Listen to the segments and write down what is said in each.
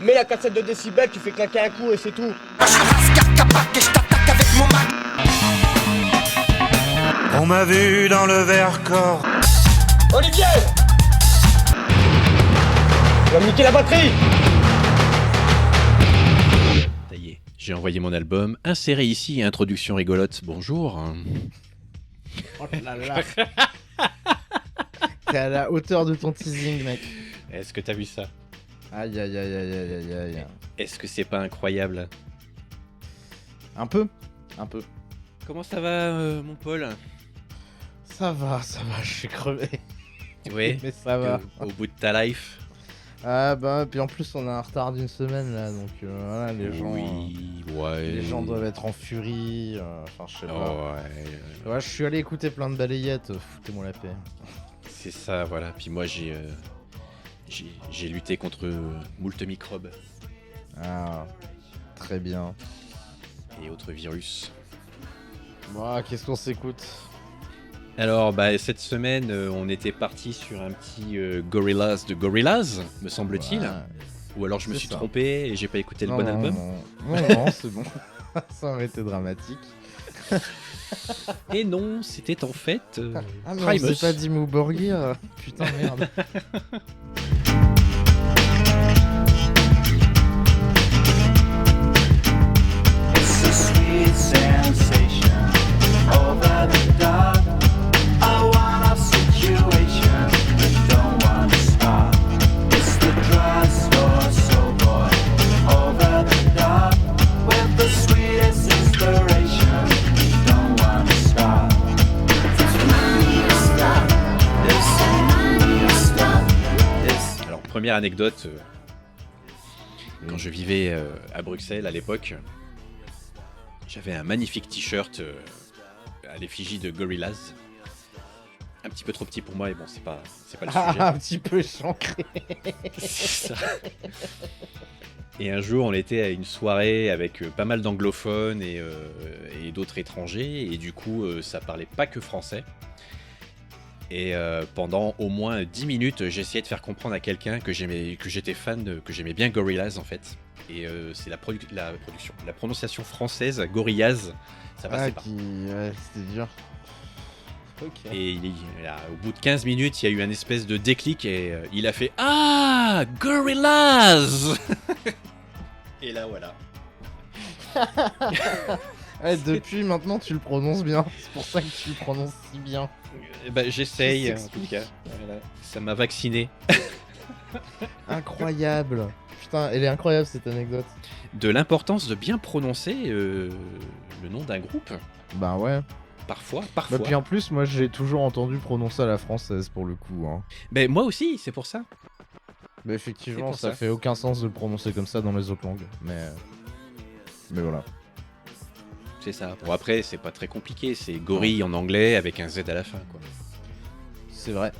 Mets la cassette de décibels, tu fais claquer un coup et c'est tout. On m'a vu dans le Vercors. Olivier! Tu vas me niquer la batterie! Ça y est, j'ai envoyé mon album. Inséré ici, introduction rigolote. Bonjour. Oh là là. T'es à la hauteur de ton teasing, mec. Est-ce que t'as vu ça? Aïe aïe aïe aïe aïe aïe aïe. Est-ce que c'est pas incroyable? Un peu. Un peu. Comment ça va, mon Paul? Ça va, je suis crevé. Oui, Mais ça va. au bout de ta life. Ah bah, puis en plus on a un retard d'une semaine là, donc voilà, les gens... Oui, ouais. Les gens doivent être en furie, enfin je sais pas. Oh, ouais. Ouais, je suis allé écouter plein de balayettes, foutez-moi la paix. C'est ça, voilà. Puis moi, j'ai lutté contre moult microbes Ah, très bien. et autres virus. Bon, qu'est-ce qu'on s'écoute? Alors, bah, cette semaine, on était parti sur un petit Gorillaz de Gorillaz, me semble-t-il. Ouais. Ou alors je me C'est suis ça. trompé et j'ai pas écouté le Non, bon non, album. Non, c'est bon. Ça aurait été dramatique. Et non, c'était en fait Ah non, Primus. c'est pas Dimmu Borgir. Putain, merde. It's a sweet sensation over the dark. A one-off situation that don't want to stop. It's the drugstore soul boy over the dark with the sweetest inspiration. Don't want to stop. It's money or stop. It's money or stop. Alors, première anecdote, quand je vivais à Bruxelles à l'époque, j'avais un magnifique t-shirt à l'effigie de Gorillaz. Un petit peu trop petit pour moi, et bon, c'est pas le sujet. Un petit peu chancré. C'est ça. Et un jour, on était à une soirée avec pas mal d'anglophones et d'autres étrangers, et du coup, ça parlait pas que français. Et pendant au moins 10 minutes, j'essayais de faire comprendre à quelqu'un que j'étais fan, que j'aimais bien Gorillaz en fait. Et c'est la prononciation française, Gorillaz, ça passait pas. Ouais, c'était dur. Ok. Et là, au bout de 15 minutes, il y a eu un espèce de déclic et il a fait « Ah, Gorillaz !» Et là, voilà. Ouais, depuis maintenant tu le prononces bien. C'est pour ça que tu le prononces si bien. Bah, j'essaye, Ça en s'explique. tout cas. Voilà. Ça m'a vacciné. Incroyable. Putain, elle est incroyable cette anecdote. De l'importance de bien prononcer le nom d'un groupe. Bah ouais. Parfois. Bah puis en plus, moi j'ai toujours entendu prononcer à la française pour le coup. Hein. Ben moi aussi, c'est pour ça. Mais effectivement, C'est pour ça ça. fait aucun sens de le prononcer comme ça dans les autres langues. Mais voilà. C'est ça. Bon après, c'est pas très compliqué. C'est gorille en anglais avec un Z à la fin, quoi. C'est vrai.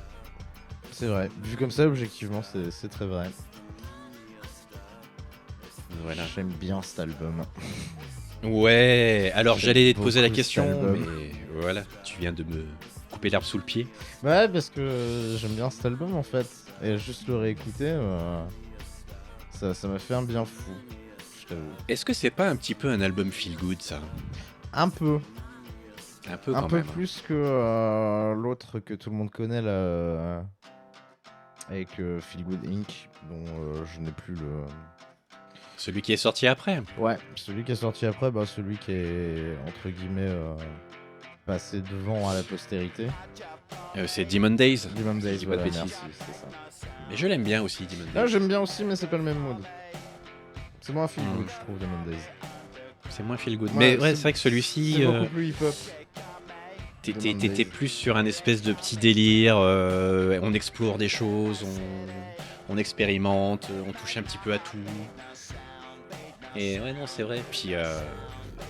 C'est vrai. Vu comme ça, objectivement, c'est très vrai. Voilà. J'aime bien cet album. Ouais. Alors J'aime j'allais te poser la beaucoup question, cet album. mais voilà, tu viens de me couper l'herbe sous le pied. Ouais, parce que j'aime bien cet album en fait. Et juste le réécouter, ça m'a fait un bien fou. Je t'avoue. Est-ce que c'est pas un petit peu un album feel good, ça? Un peu. Un peu Un quand peu même. plus que l'autre que tout le monde connaît là. Avec Feel Good Inc. dont je n'ai plus le. Celui qui est sorti après. Ouais, celui qui est sorti après, bah celui qui est entre guillemets passé devant à la postérité. C'est Demon Days. Demon Si je Days, dis pas de voilà, bêtises. merci, c'est ça. Mais je l'aime bien aussi, Demon Days. Ah, j'aime bien aussi, mais c'est pas le même mood. C'est moins feel Mm. good, je trouve, Demon Days. C'est moins feel good. Ouais, Mais ouais, c'est- c'est vrai que celui-ci, C'est beaucoup plus hip-hop. Demon t'étais Days. plus sur un espèce de petit délire. On explore des choses, on expérimente, on touche un petit peu à tout. Et ouais, non, c'est vrai. Puis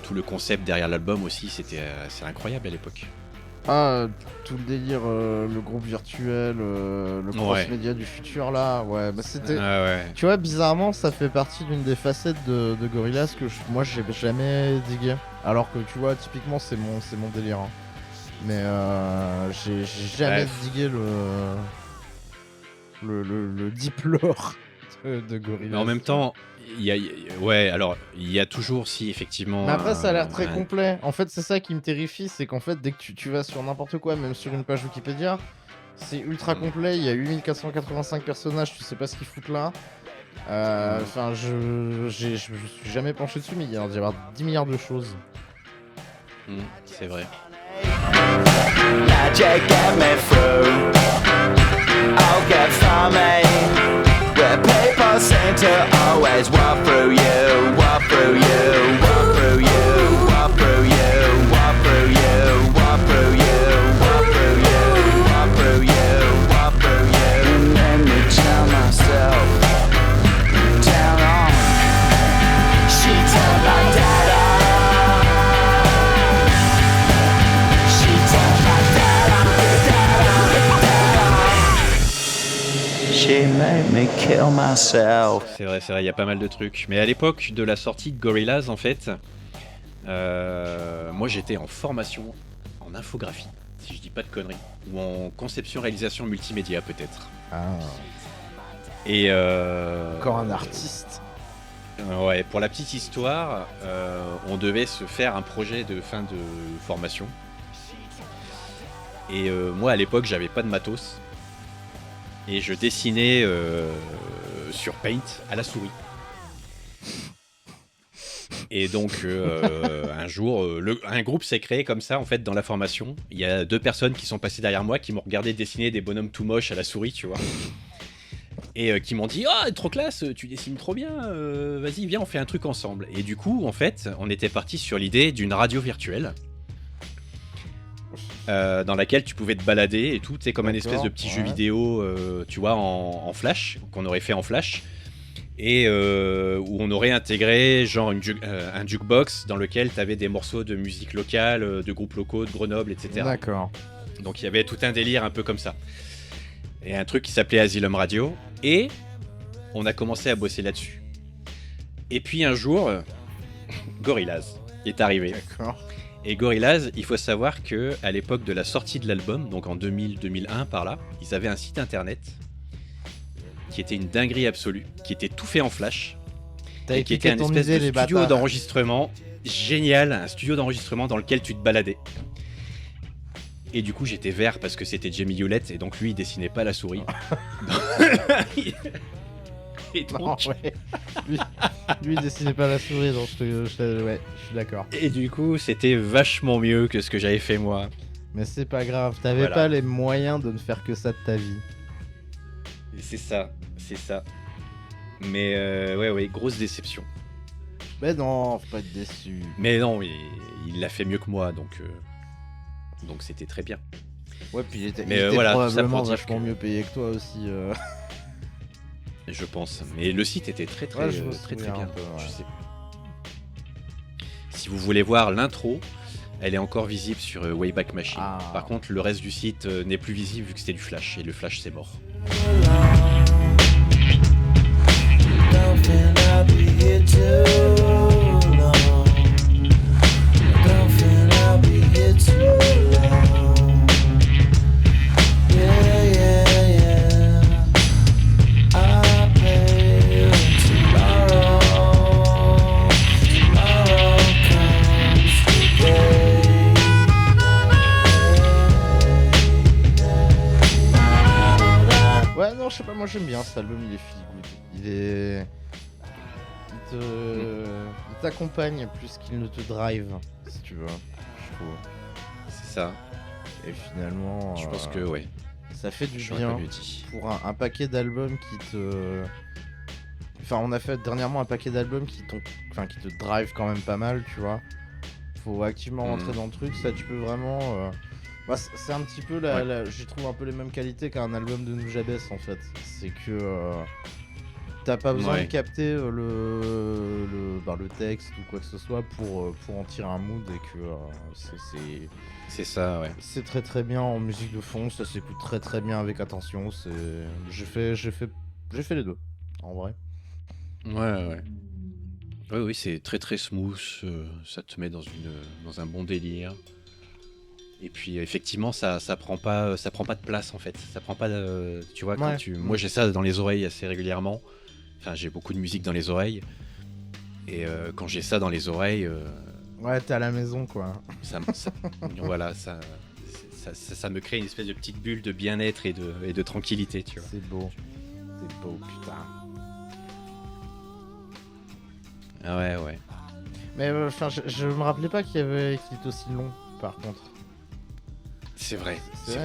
tout le concept derrière l'album aussi, c'est incroyable à l'époque. Ah, tout le délire, le groupe virtuel, le Ouais. cross-média du futur là, ouais, bah c'était... Ah ouais. Tu vois, bizarrement, ça fait partie d'une des facettes de Gorillaz que moi j'ai jamais digué. Alors que tu vois, typiquement, c'est mon délire. Hein. Mais j'ai jamais Ouais. digué le deep lore de Gorillaz. Mais en même temps, ouais, alors il y a toujours si effectivement. Mais après, ça a l'air très un- complet. En fait, c'est ça qui me terrifie, c'est qu'en fait, dès que tu vas sur n'importe quoi, même sur une page Wikipédia, c'est ultra complet. Il y a 8485 personnages, tu sais pas ce qu'ils foutent là. Enfin, je me suis jamais penché dessus, mais il y a l'air d'y avoir 10 milliards de choses. C'est vrai. Magic get me through. I'll get from me. Where people seem to always walk through you, walk through you, walk through you, walk through you, walk through you, walk through you, walk through you, walk through you, walk through you. And let me tell myself, down on. She turned my dad on. She turned my dad on, dad on. She made me kill myself. C'est vrai, il y a pas mal de trucs. Mais à l'époque de la sortie de Gorillaz, en fait, moi j'étais en formation en infographie, si je dis pas de conneries, ou en conception-réalisation multimédia peut-être. Ah, Et encore un artiste. Ouais, pour la petite histoire, on devait se faire un projet de fin de formation. Et moi à l'époque j'avais pas de matos. Et je dessinais sur Paint à la souris. Et donc un jour, un groupe s'est créé comme ça en fait dans la formation. Il y a 2 personnes qui sont passées derrière moi qui m'ont regardé dessiner des bonhommes tout moches à la souris, tu vois. Et qui m'ont dit « Oh, trop classe, tu dessines trop bien, vas-y, viens, on fait un truc ensemble. » Et du coup, en fait, on était parti sur l'idée d'une radio virtuelle dans laquelle tu pouvais te balader et tout, c'est comme un espèce de petit jeu vidéo, tu vois, en flash, qu'on aurait fait en flash, et où on aurait intégré genre un jukebox dans lequel tu avais des morceaux de musique locale, de groupes locaux, de Grenoble, etc. D'accord. Donc il y avait tout un délire un peu comme ça. Et un truc qui s'appelait Asylum Radio, et on a commencé à bosser là-dessus. Et puis un jour, Gorillaz est arrivé. D'accord. Et Gorillaz, il faut savoir que à l'époque de la sortie de l'album, donc en 2000-2001 par là, ils avaient un site internet qui était une dinguerie absolue, qui était tout fait en flash, T'as et qui était un espèce de studio d'enregistrement génial, un studio d'enregistrement dans lequel tu te baladais. Et du coup j'étais vert parce que c'était Jamie Hewlett, et donc lui il dessinait pas à la souris. Et donc, Non, ouais. lui, il dessinait pas la souris, donc ouais, je suis d'accord. et du coup c'était vachement mieux que ce que j'avais fait moi. Mais c'est pas grave, t'avais Voilà. pas les moyens de ne faire que ça de ta vie. Et c'est ça. Mais ouais, grosse déception. Mais non, faut pas être déçu. Mais non, il l'a fait mieux que moi, donc c'était très bien. Ouais, puis il était, Mais, il était voilà, tout ça probablement pour dire vachement que- mieux payé que toi aussi. Je pense. Mais le site était très Ouais, je me très souviens bien. un peu, ouais. Je sais. Si vous voulez voir l'intro, elle est encore visible sur Wayback Machine. Ah. Par contre, le reste du site n'est plus visible vu que c'était du flash, et le flash c'est mort. Don't feel I'll be here too long. Don't feel I'll be here too long. Yeah. I'll pay tomorrow. Tomorrow comes today. Ouais, non, je sais pas, moi j'aime bien cet album, il est feel good. Il t'accompagne plus qu'il ne te drive, si tu veux, je trouve. C'est ça. Et finalement, Je pense que ouais. ça fait du J'aurais pas bien mieux dit. pour un paquet d'albums qui te... Enfin, on a fait dernièrement un paquet d'albums qui te drive quand même pas mal, tu vois. Faut activement rentrer dans le truc, ça tu peux vraiment... Bah, c'est un petit peu, je trouve un peu les mêmes qualités qu'un album de Nujabes en fait. C'est que t'as pas besoin de capter le texte ou quoi que ce soit pour en tirer un mood, et que C'est ça, ouais. c'est très très bien en musique de fond, ça s'écoute très très bien avec attention. J'ai fait les deux, en vrai. Ouais. Oui, c'est très très smooth, ça te met dans un bon délire. Et puis effectivement ça prend pas de place en fait. Ça prend pas tu vois, Ouais. moi j'ai ça dans les oreilles assez régulièrement, Enfin, j'ai beaucoup de musique dans les oreilles. Et quand j'ai ça dans les oreilles, Ouais, t'es à la maison, quoi. voilà, ça me crée une espèce de petite bulle de bien-être et de tranquillité, tu vois. C'est beau. C'est beau, putain. Ah ouais. Mais enfin, je me rappelais pas qu'il était aussi long, par contre. C'est vrai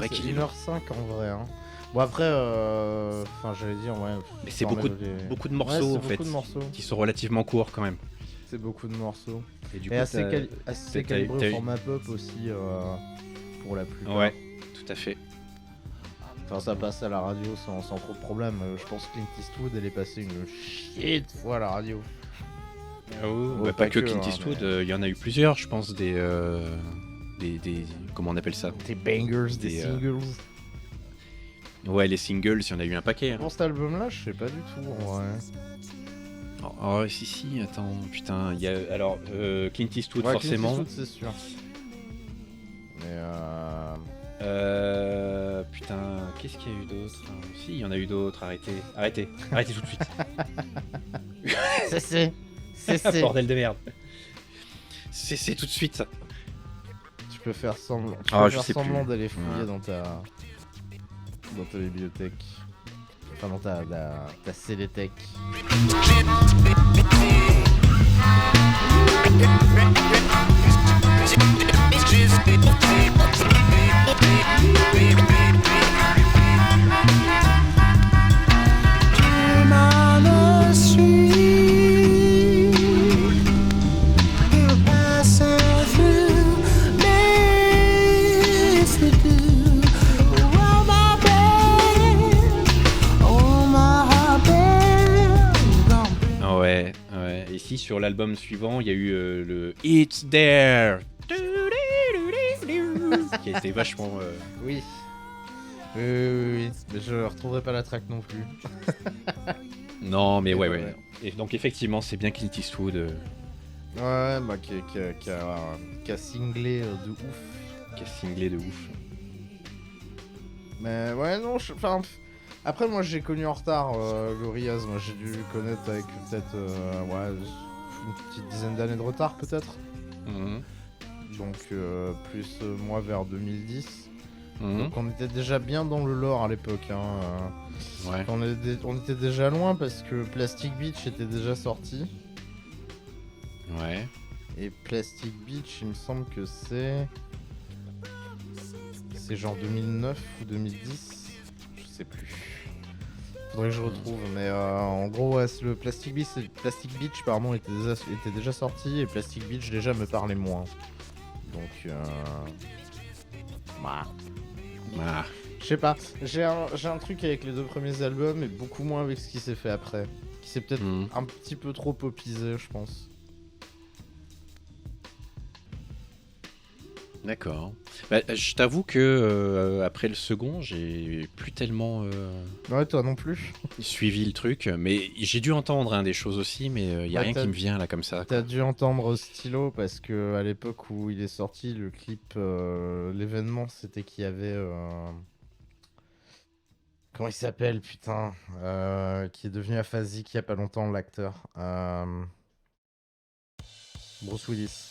qu'il est long. 1h05 en vrai. Hein. Bon, après, enfin, j'allais dire, ouais. Mais c'est enfin, beaucoup de Ouais, morceaux, c'est en fait, beaucoup de morceaux. qui sont relativement courts, quand même. C'est beaucoup de morceaux. Et du Et assez t'as- calibré t'as au eu- format pop aussi, pour la plupart. Ouais, tout à fait. Enfin, ça passe à la radio sans trop de problème. Je pense que Clint Eastwood, elle est passée une chier de fois à la radio. Ah oui, Ouais, pas que hein, Clint Eastwood, mais- il y en a eu plusieurs, je pense, des comment on appelle ça? Des bangers, des Des, singles. Ouais, les singles, il y en a eu un paquet. Hein. Pour cet album-là, je sais pas du tout, en vrai. Oh, si, attends, putain, il y a alors Clint Eastwood Ouais, forcément. Clint Eastwood, c'est sûr. Mais Putain, qu'est-ce qu'il y a eu d'autre? Si, il y en a eu d'autres. Arrêtez tout de suite. c'est. Bordel de merde. C'est tout de suite. Tu peux faire semblant. Tu Ah, peux je faire sais semblant plus. d'aller fouiller Ouais. dans ta bibliothèque. Enfin, dans ta céléthèque. Ah ouais. Et si sur l'album suivant, il y a eu le It's There, qui a été vachement. Oui. Oui. Mais je retrouverai pas la track non plus. Non, mais Et ouais. ouais. Et donc effectivement, c'est bien Clint Eastwood Ouais, bah qui a singlé de ouf. qui a singlé de ouf. Mais ouais, non, enfin. Après, moi j'ai connu en retard Gorillaz. Moi j'ai dû connaître avec peut-être une petite dizaine d'années de retard, peut-être. Mhm. Donc, plus moi vers 2010. Mhm. Donc, on était déjà bien dans le lore à l'époque. Hein. Ouais. On était déjà loin parce que Plastic Beach était déjà sorti. Ouais. Et Plastic Beach, il me semble que c'est. C'est genre 2009 ou 2010. Je sais plus. Faudrait que je retrouve. Mais en gros, ouais, le Plastic Beach pardon, était déjà sorti. Et Plastic Beach déjà me parlait moins. Donc. Bah. Ah. Je sais pas. J'ai un truc avec les deux premiers albums et beaucoup moins avec ce qui s'est fait après. Qui s'est peut-être Mhm. un petit peu trop popisé, je pense. D'accord. Bah, je t'avoue que après le second, j'ai plus tellement Ouais, toi non plus. suivi le truc, mais j'ai dû entendre des choses aussi, mais il y a Ouais, rien qui me vient là comme ça. T'as dû entendre Stylo parce que à l'époque où il est sorti, le clip, l'événement, c'était qu'il y avait. Comment il s'appelle, putain, qui est devenu aphasique il y a pas longtemps, l'acteur. Bruce Willis.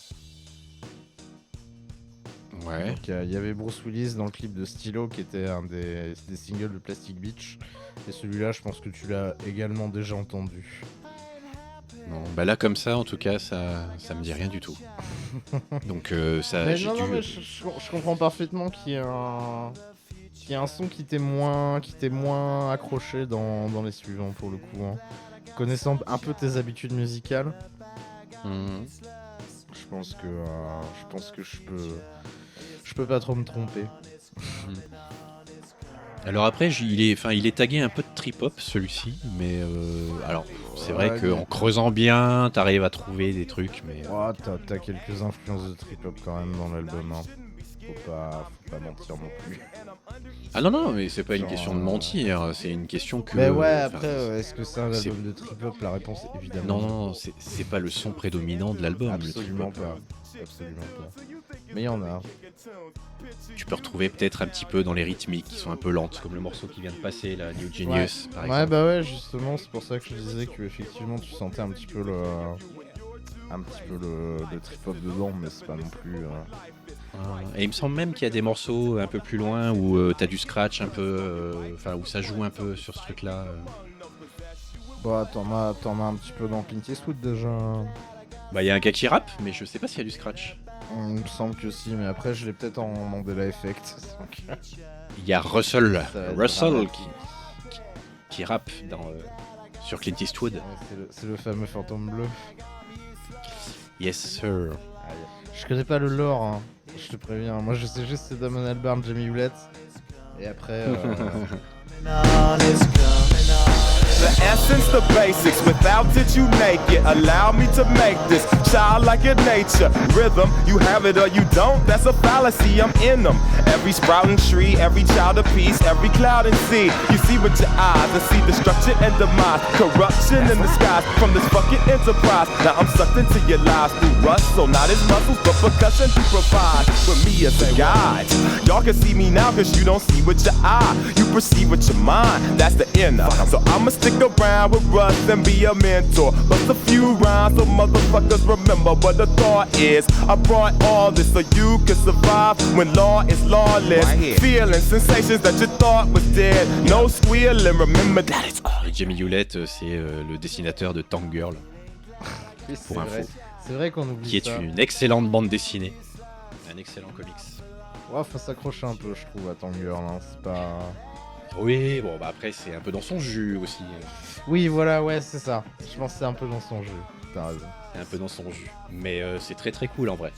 Ouais. Donc il y avait Bruce Willis dans le clip de Stylo qui était un des singles de Plastic Beach. Et celui-là, je pense que tu l'as également déjà entendu. Non, bah là comme ça, en tout cas, ça me dit rien du tout. Donc ça, Mais j'ai non, dû. mais je comprends parfaitement qu'il y ait un son qui t'est moins accroché dans les suivants pour le coup. Hein. Connaissant un peu tes habitudes musicales, Mhm. je pense que je peux pas trop me tromper. Alors après, il est tagué un peu de trip-hop celui-ci, mais alors c'est vrai Ouais, qu'en creusant bien, t'arrives à trouver des trucs, mais Oh, t'as quelques influences de trip-hop quand même dans l'album. Hein. faut pas mentir non plus. Ah non, mais c'est pas une question de mentir, c'est une question que... Mais ouais, enfin, après, est-ce que c'est un c'est- album de trip-hop? La réponse est évidemment non, c'est pas le son prédominant de l'album, le absolument trip-hop. pas. Absolument pas. Mais il y en a. Tu peux retrouver peut-être un petit peu dans les rythmiques qui sont un peu lentes, comme le morceau qui vient de passer, là, New Genius, par Ouais, exemple. bah ouais, justement, c'est pour ça que je disais que effectivement tu sentais un petit peu le trip-hop dedans, mais c'est pas non plus. Et il me semble même qu'il y a des morceaux un peu plus loin où t'as du scratch un peu, enfin où ça joue un peu sur ce truc-là. Bah, t'en as un petit peu dans Clint Eastwood déjà. Bah il y a un gars qui rappe, mais je sais pas s'il y a du scratch. Il me semble que si, mais après je l'ai peut-être en Mandela Effect. Donc, Il y a Russell, va être Russell dramatique. qui rappe sur Clint Eastwood. Ouais, c'est le fameux fantôme bleu. Yes sir. Je connais pas le lore, hein. Je te préviens. Moi je sais juste c'est Damon Albarn, Jamie Hewlett. Et après. The essence, the basics, without it you make it. Allow me to make this childlike in nature. Rhythm, you have it or you don't, that's a fallacy, I'm in them. Every sprouting tree, every child of peace, every cloud and sea. You see with your eyes, I see destruction and demise. Corruption in the skies from this fucking enterprise. Now I'm sucked into your lives through rust, so not his muscles, but percussion to provide for me as a guide. Y'all can see me now cause you don't see with your eye. You perceive with your mind, that's the inner. So I'ma stick around with Russ and be a mentor. Bust a few rhymes so motherfuckers remember what the thought is. I brought all this so you can survive when law is lawless. Feeling sensations that you thought was dead. No squealing, remember that it's all. Et Jamie Hewlett, c'est le dessinateur de Tank Girl, C'est pour info, vrai. C'est vrai qu'on oublie qui est ça. une excellente bande dessinée, un excellent comics. Ouais, faut s'accrocher un peu, je trouve, à Tank Girl, hein. C'est pas. Oui, bon bah après c'est un peu dans son jus aussi, Oui, voilà, ouais, c'est ça. Je pense que c'est un peu dans son jeu. T'as raison. c'est un peu dans son jus. Mais c'est très très cool en vrai.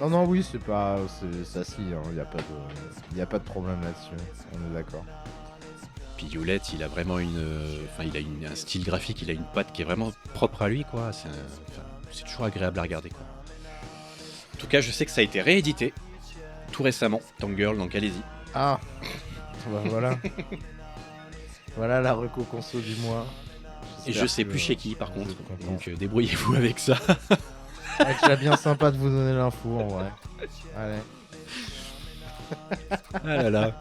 Non, oui, c'est pas. Ça si, hein. Y a pas de problème là-dessus. On est d'accord. Puis Hewlett, il a vraiment un style graphique, il a une patte qui est vraiment propre à lui, quoi. C'est toujours agréable à regarder, quoi. En tout cas, je sais que ça a été réédité tout récemment, Tank Girl, donc allez-y. Ah bah voilà. Voilà la reco conso du mois. Et je sais plus chez qui, par vous contre. êtes contents. Donc débrouillez-vous avec ça. Ouais, c'est déjà bien sympa de vous donner l'info en vrai. Allez. Ah là là.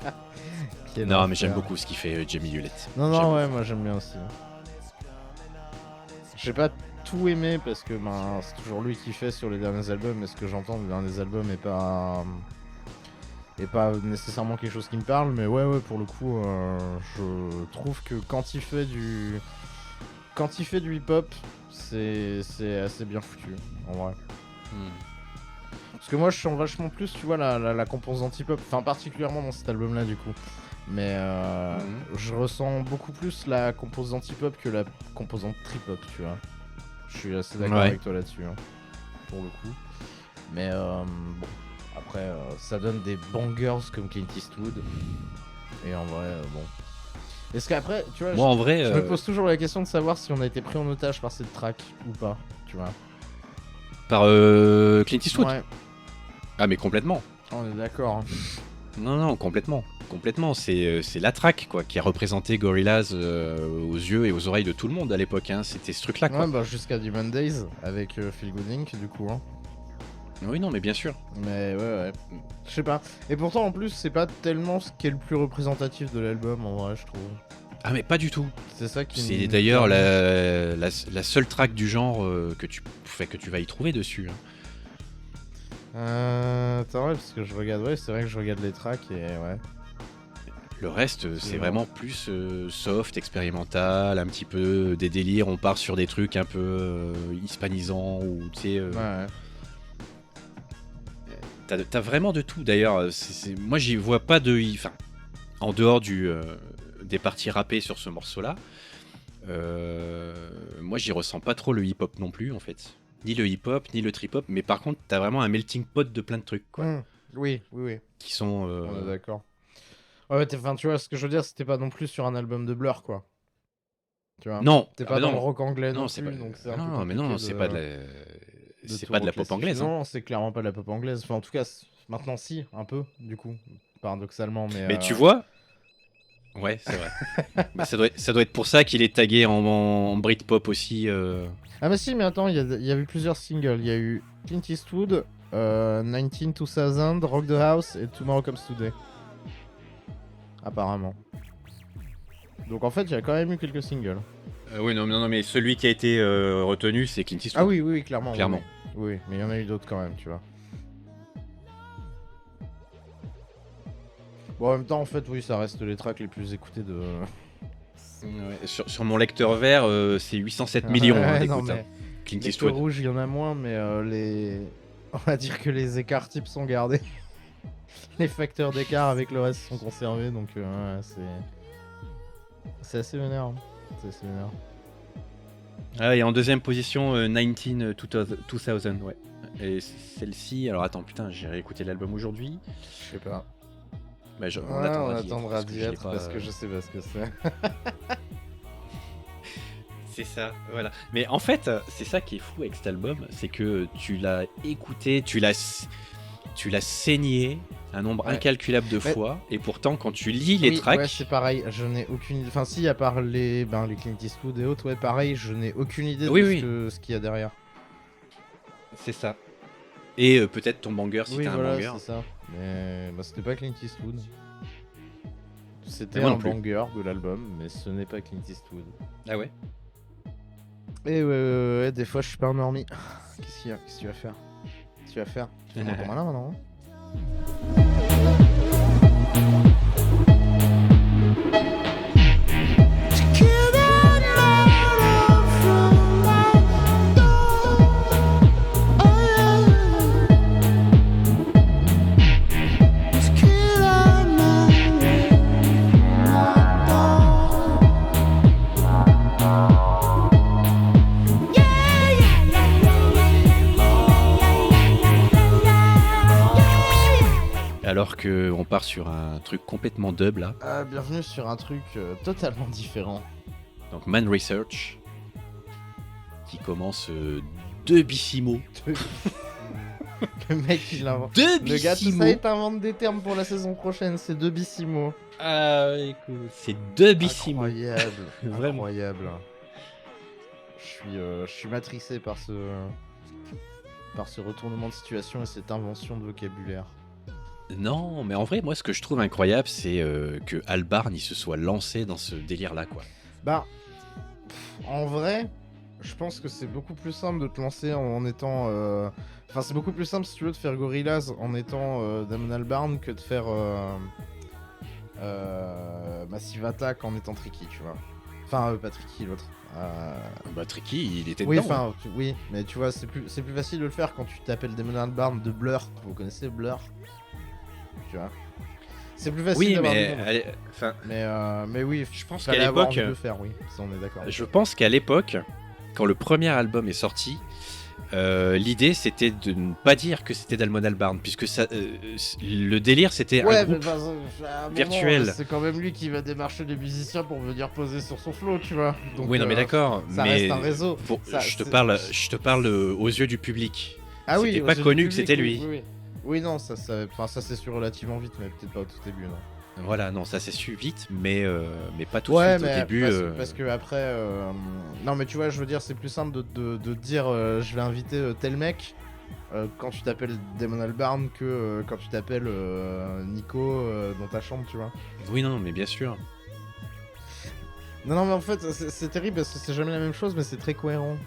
Quel Non, mais enfer. j'aime beaucoup ce qu'il fait Jamie Hewlett. Non, J'aime. ouais, moi j'aime bien aussi. J'ai pas tout aimé parce que ben, c'est toujours lui qui fait sur les derniers albums, mais ce que j'entends des derniers albums est pas nécessairement quelque chose qui me parle, mais ouais, pour le coup, je trouve que quand il fait du hip-hop, c'est assez bien foutu, en vrai. Parce que moi, je sens vachement plus, tu vois, la composante hip-hop, enfin particulièrement dans cet album-là, du coup. Mais je ressens beaucoup plus la composante hip-hop que la composante trip-hop, tu vois. Je suis assez d'accord Ouais. avec toi là-dessus, hein, pour le coup. Mais bon, après, ça donne des bangers comme Clint Eastwood. Et en vrai, bon. Est-ce qu'après, tu vois, Moi, en vrai, je me pose toujours la question de savoir si on a été pris en otage par cette track ou pas, tu vois. par Clint Eastwood. Ouais, Ah, mais complètement. on est d'accord. Hein. Non, complètement. Complètement. C'est la track, quoi, qui a représenté Gorillaz aux yeux et aux oreilles de tout le monde à l'époque. Hein. C'était ce truc-là, quoi. Ouais, bah jusqu'à Demon Days avec Feel Good Inc. du coup. Hein. Oui, non, mais bien sûr. Mais ouais. Je sais pas. Et pourtant, en plus, c'est pas tellement ce qui est le plus représentatif de l'album, en vrai, je trouve. Ah, mais pas du tout. C'est ça qui C'est me- d'ailleurs la seule track du genre que tu vas y trouver dessus. Hein. Attends, ouais, parce que je regarde, ouais, c'est vrai que je regarde les tracks et ouais. Le reste, c'est vrai. vraiment plus soft, expérimental, un petit peu des délires. On part sur des trucs un peu hispanisants ou tu sais. Ouais. T'as vraiment de tout d'ailleurs. Moi, j'y vois pas de. Enfin, en dehors des parties rappées sur ce morceau-là, moi, j'y ressens pas trop le hip-hop non plus en fait. Ni le hip-hop, ni le trip-hop. Mais par contre, t'as vraiment un melting pot de plein de trucs quoi, Oui. qui sont. On est d'accord. Ouais, enfin, tu vois, ce que je veux dire, c'était pas non plus sur un album de Blur, quoi. Tu vois. Non, T'es ah pas bah dans non. le rock anglais non, Non, c'est plus, pas. donc c'est un peu Non, mais non, compliqué c'est de- pas de la. de C'est tout pas de la pop reclassifier. anglaise. Hein. Non, c'est clairement pas de la pop anglaise. Enfin, en tout cas, Maintenant, si, un peu, du coup, paradoxalement, mais. Mais tu vois. Ouais, c'est vrai. Mais ça doit être pour ça qu'il est tagué en Britpop aussi. Ah, bah si, mais attends, il y a eu plusieurs singles. Il y a eu Clint Eastwood, 19-2000, Rock the House et Tomorrow Comes Today. Apparemment. Donc en fait, il y a quand même eu quelques singles. Oui, non, mais celui qui a été retenu, c'est Clint Eastwood. Ah oui, clairement. Clairement. Oui, mais il y en a eu d'autres quand même, tu vois. Bon, en même temps, en fait, oui, ça reste les tracks les plus écoutés de. Ouais, sur mon lecteur vert, c'est 807 millions Ouais, d'écoutes. non, hein. mais Clint les Eastwood. rouges, il y en a moins, mais les. On va dire que les écarts types sont gardés. Les facteurs d'écart avec le reste sont conservés, donc ouais, c'est assez vénère. Hein. C'est assez vénère. Ah, et en deuxième position, 19-2000, ouais. Et celle-ci, alors attends, putain, j'ai réécouté l'album aujourd'hui. Je sais pas. Bah, on Ouais, attendra on d'y être, attendra parce que d'y je l'ai être pas, parce que je sais pas ce que c'est. C'est ça, voilà. Mais en fait, c'est ça qui est fou avec cet album, c'est que tu l'as écouté, tu l'as saigné un nombre Ouais. incalculable de Mais- fois, et pourtant quand tu lis les Oui, tracks, ouais, c'est pareil. Je n'ai aucune. Enfin, si, à part les Clint Eastwood et autres, ouais, pareil, je n'ai aucune idée Oui, de oui. ce qu'il y a derrière. c'est ça. Et peut-être ton banger si Oui, t'as voilà, un banger. c'est ça. Mais bah, c'était pas Clint Eastwood. C'était moi un non plus. banger de l'album, mais ce n'est pas Clint Eastwood. Ah ouais. Et ouais, des fois je suis pas un normie. Qu'est-ce qu'il y a? Qu'est-ce que tu vas faire? Qu'est-ce que tu vas faire? Tu fais ton malin maintenant, hein? Alors que on part sur un truc complètement dub là, Bienvenue sur un truc totalement différent. donc Man Research, qui commence dubissimo. Le mec il l'invente. Dubissimo. Le gars, tu sais, il t'invente des termes pour la saison prochaine, c'est Dubissimo. Ah, écoute, c'est dubissimo. Incroyable. Vraiment. Incroyable. Je suis matrixé par ce retournement de situation et cette invention de vocabulaire. Non, mais en vrai, moi, ce que je trouve incroyable, c'est que Albarn il se soit lancé dans ce délire-là, quoi. Bah, en vrai, je pense que c'est beaucoup plus simple de te lancer en étant. Enfin, c'est beaucoup plus simple si tu veux de faire Gorillaz en étant Damon Albarn que de faire Massive Attack en étant Tricky, tu vois. Enfin, pas Tricky, l'autre. Bah, Tricky, il était Oui, dedans. enfin, oui, mais tu vois, c'est plus facile de le faire quand tu t'appelles Damon Albarn de Blur. Vous connaissez Blur? Tu vois. C'est plus facile Oui, d'avoir mais, du nom. enfin, Mais oui, je pense fallait qu'à avoir l'époque, envie de le faire, oui, ça on est d'accord. je pense qu'à l'époque, quand le premier album est sorti, l'idée c'était de ne pas dire que c'était Damon Albarn, puisque ça, le délire c'était un Ouais, mais groupe. à un moment, virtuel. c'est quand même lui qui va démarcher les musiciens pour venir poser sur son flow, tu vois. Donc, Oui, non, mais d'accord. ça mais reste un réseau. Ça, je te c'est- parle aux yeux du public. Ah oui, c'était aux pas yeux du connu que public, c'était lui. Oui, oui. Oui, non, ça s'est su relativement vite, mais peut-être pas au tout début, non. Voilà, non, ça s'est su vite, mais pas tout de Ouais, suite mais au début. parce que après, non, mais tu vois, je veux dire, c'est plus simple de dire, je vais inviter tel mec quand tu t'appelles Damon Albarn que quand tu t'appelles Nico dans ta chambre, tu vois. Oui, non, mais bien sûr. Non, mais en fait, c'est terrible parce que c'est jamais la même chose, mais c'est très cohérent.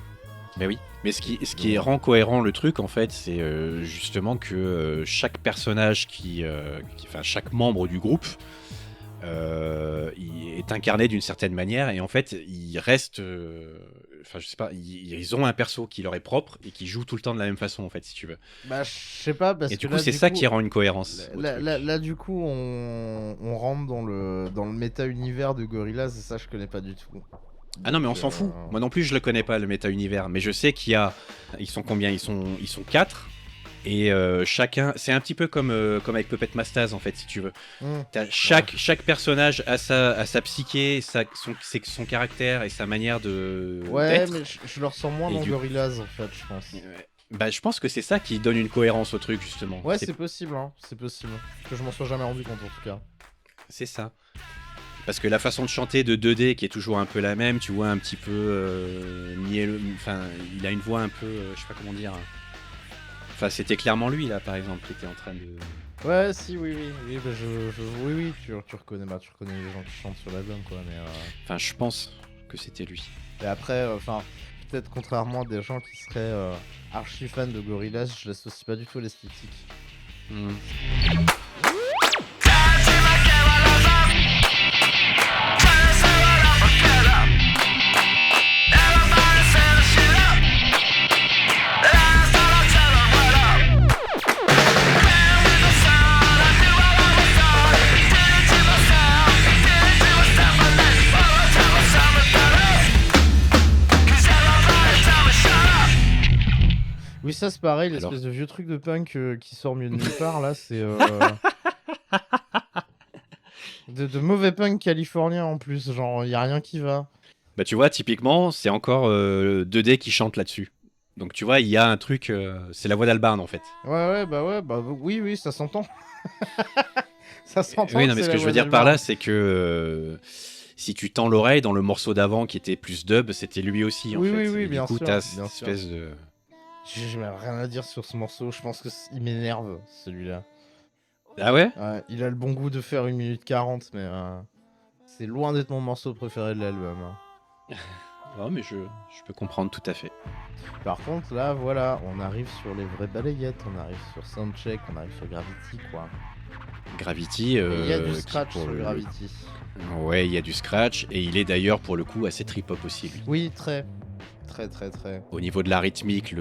Mais oui. Mais ce qui rend cohérent le truc, en fait, c'est justement que chaque personnage enfin, chaque membre du groupe il est incarné d'une certaine manière, et en fait, ils restent. Enfin, je sais pas, ils ont un perso qui leur est propre et qui joue tout le temps de la même façon, en fait, si tu veux. Bah, je sais pas, parce Et que du coup, là, c'est ça qui rend une cohérence. au truc. Là, du coup, on rentre dans le méta-univers de Gorillaz, et ça, je connais pas du tout. Ah non, mais on Donc, s'en fout. Moi non plus, je le connais pas, le méta-univers. Mais je sais qu'il y a. Ils sont combien ? Ils sont 4. Et chacun. C'est un petit peu comme avec Puppet Mastaz, en fait, si tu veux. T'as chaque personnage a sa psyché, son caractère et sa manière de. Ouais, d'être. mais je le ressens moins Et dans du- Gorillaz, en fait, je pense. Bah, je pense que c'est ça qui donne une cohérence au truc, justement. Ouais, c'est possible, hein. C'est possible. Que je m'en sois jamais rendu compte en tout cas. C'est ça. Parce que la façon de chanter de 2D qui est toujours un peu la même, tu vois, un petit peu enfin, il a une voix un peu, je sais pas comment dire. Enfin, c'était clairement lui là, par exemple, qui était en train de. Ouais, si, oui, bah, oui, tu reconnais, tu reconnais les gens qui chantent sur l'album, quoi. Mais Enfin, je pense que c'était lui. et après, enfin, peut-être contrairement à des gens qui seraient archi fans de Gorillaz, je l'associe pas du tout à l'esthétique. Hmm. Oui, ça c'est pareil, Alors. l'espèce de vieux truc de punk qui sort mieux de nulle part, là, c'est de mauvais punk californien en plus, genre y a rien qui va. Bah, tu vois, typiquement, c'est encore 2D qui chante là-dessus. Donc, tu vois, il y a un truc, c'est la voix d'Albarn en fait. Ouais, oui, ça s'entend. Ça s'entend. Oui, que non, mais c'est ce la que je voix veux dire par d'Albarn. là, c'est que si tu tends l'oreille dans le morceau d'avant qui était plus dub, c'était lui aussi en Oui, fait. oui, oui, Et bien du coup, sûr, t'as cette bien sûr. espèce de. J'ai rien à dire sur ce morceau, je pense que il m'énerve celui-là. Ah ouais? Ouais, il a le bon goût de faire 1 minute 40, mais c'est loin d'être mon morceau préféré de l'album. Hein. Non, mais je peux comprendre tout à fait. Par contre, là, voilà, on arrive sur les vraies balayettes, on arrive sur Soundcheck, on arrive sur Gravity, quoi. Gravity. Et il y a du qui, scratch pour sur le- Gravity. Ouais, il y a du scratch et il est d'ailleurs pour le coup assez trip-hop aussi lui. Oui, très. Au niveau de la rythmique,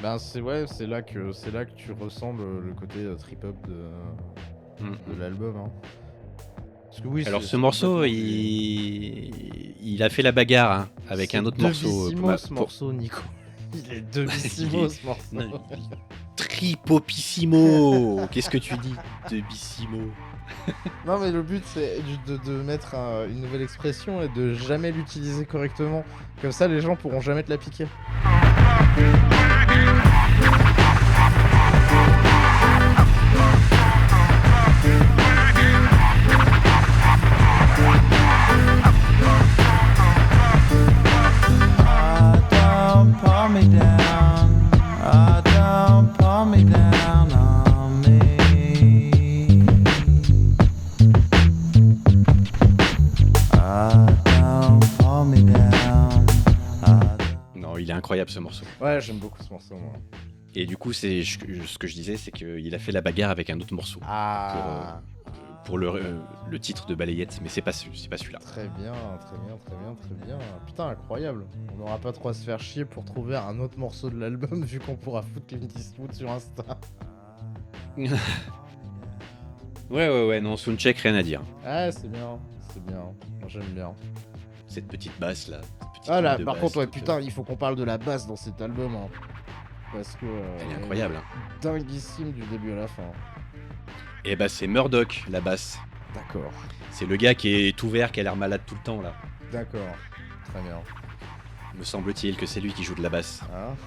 Ben c'est là que tu ressens le côté trip-hop de l'album. Hein. Parce que oui, Alors c'est ce morceau, complètement il a fait la bagarre hein, avec c'est un autre morceau. Debissimo, ce morceau, Nico. Il est debissimo ce morceau. Non, Tripopissimo. Qu'est-ce que tu dis, Debissimo? Non mais le but c'est de mettre une nouvelle expression et de jamais l'utiliser correctement. Comme ça les gens pourront jamais te la piquer. Don't pull me down. Don't pull me down on me. Don't pull me down. Non, il est incroyable ce morceau. Ouais j'aime beaucoup ce morceau moi. Et du coup, ce que je disais, c'est qu'il a fait la bagarre avec un autre morceau Ah pour le titre de Balayette, mais c'est pas celui-là. très bien. Putain incroyable. On n'aura pas trop à se faire chier pour trouver un autre morceau de l'album vu qu'on pourra foutre Clint Eastwood sur Insta. Ouais, non, soundcheck, rien à dire. Ah c'est bien. Moi j'aime bien. Cette petite basse là. cette petite Ah là, ligne de par basse, contre, ouais, donc, putain, il faut qu'on parle de la basse dans cet album. Hein. Parce que. elle est incroyable. Hein. Dinguissime du début à la fin. Et bah, c'est Murdoch, la basse. D'accord. C'est le gars qui est tout vert, qui a l'air malade tout le temps là. D'accord. Très bien. Me semble-t-il que c'est lui qui joue de la basse.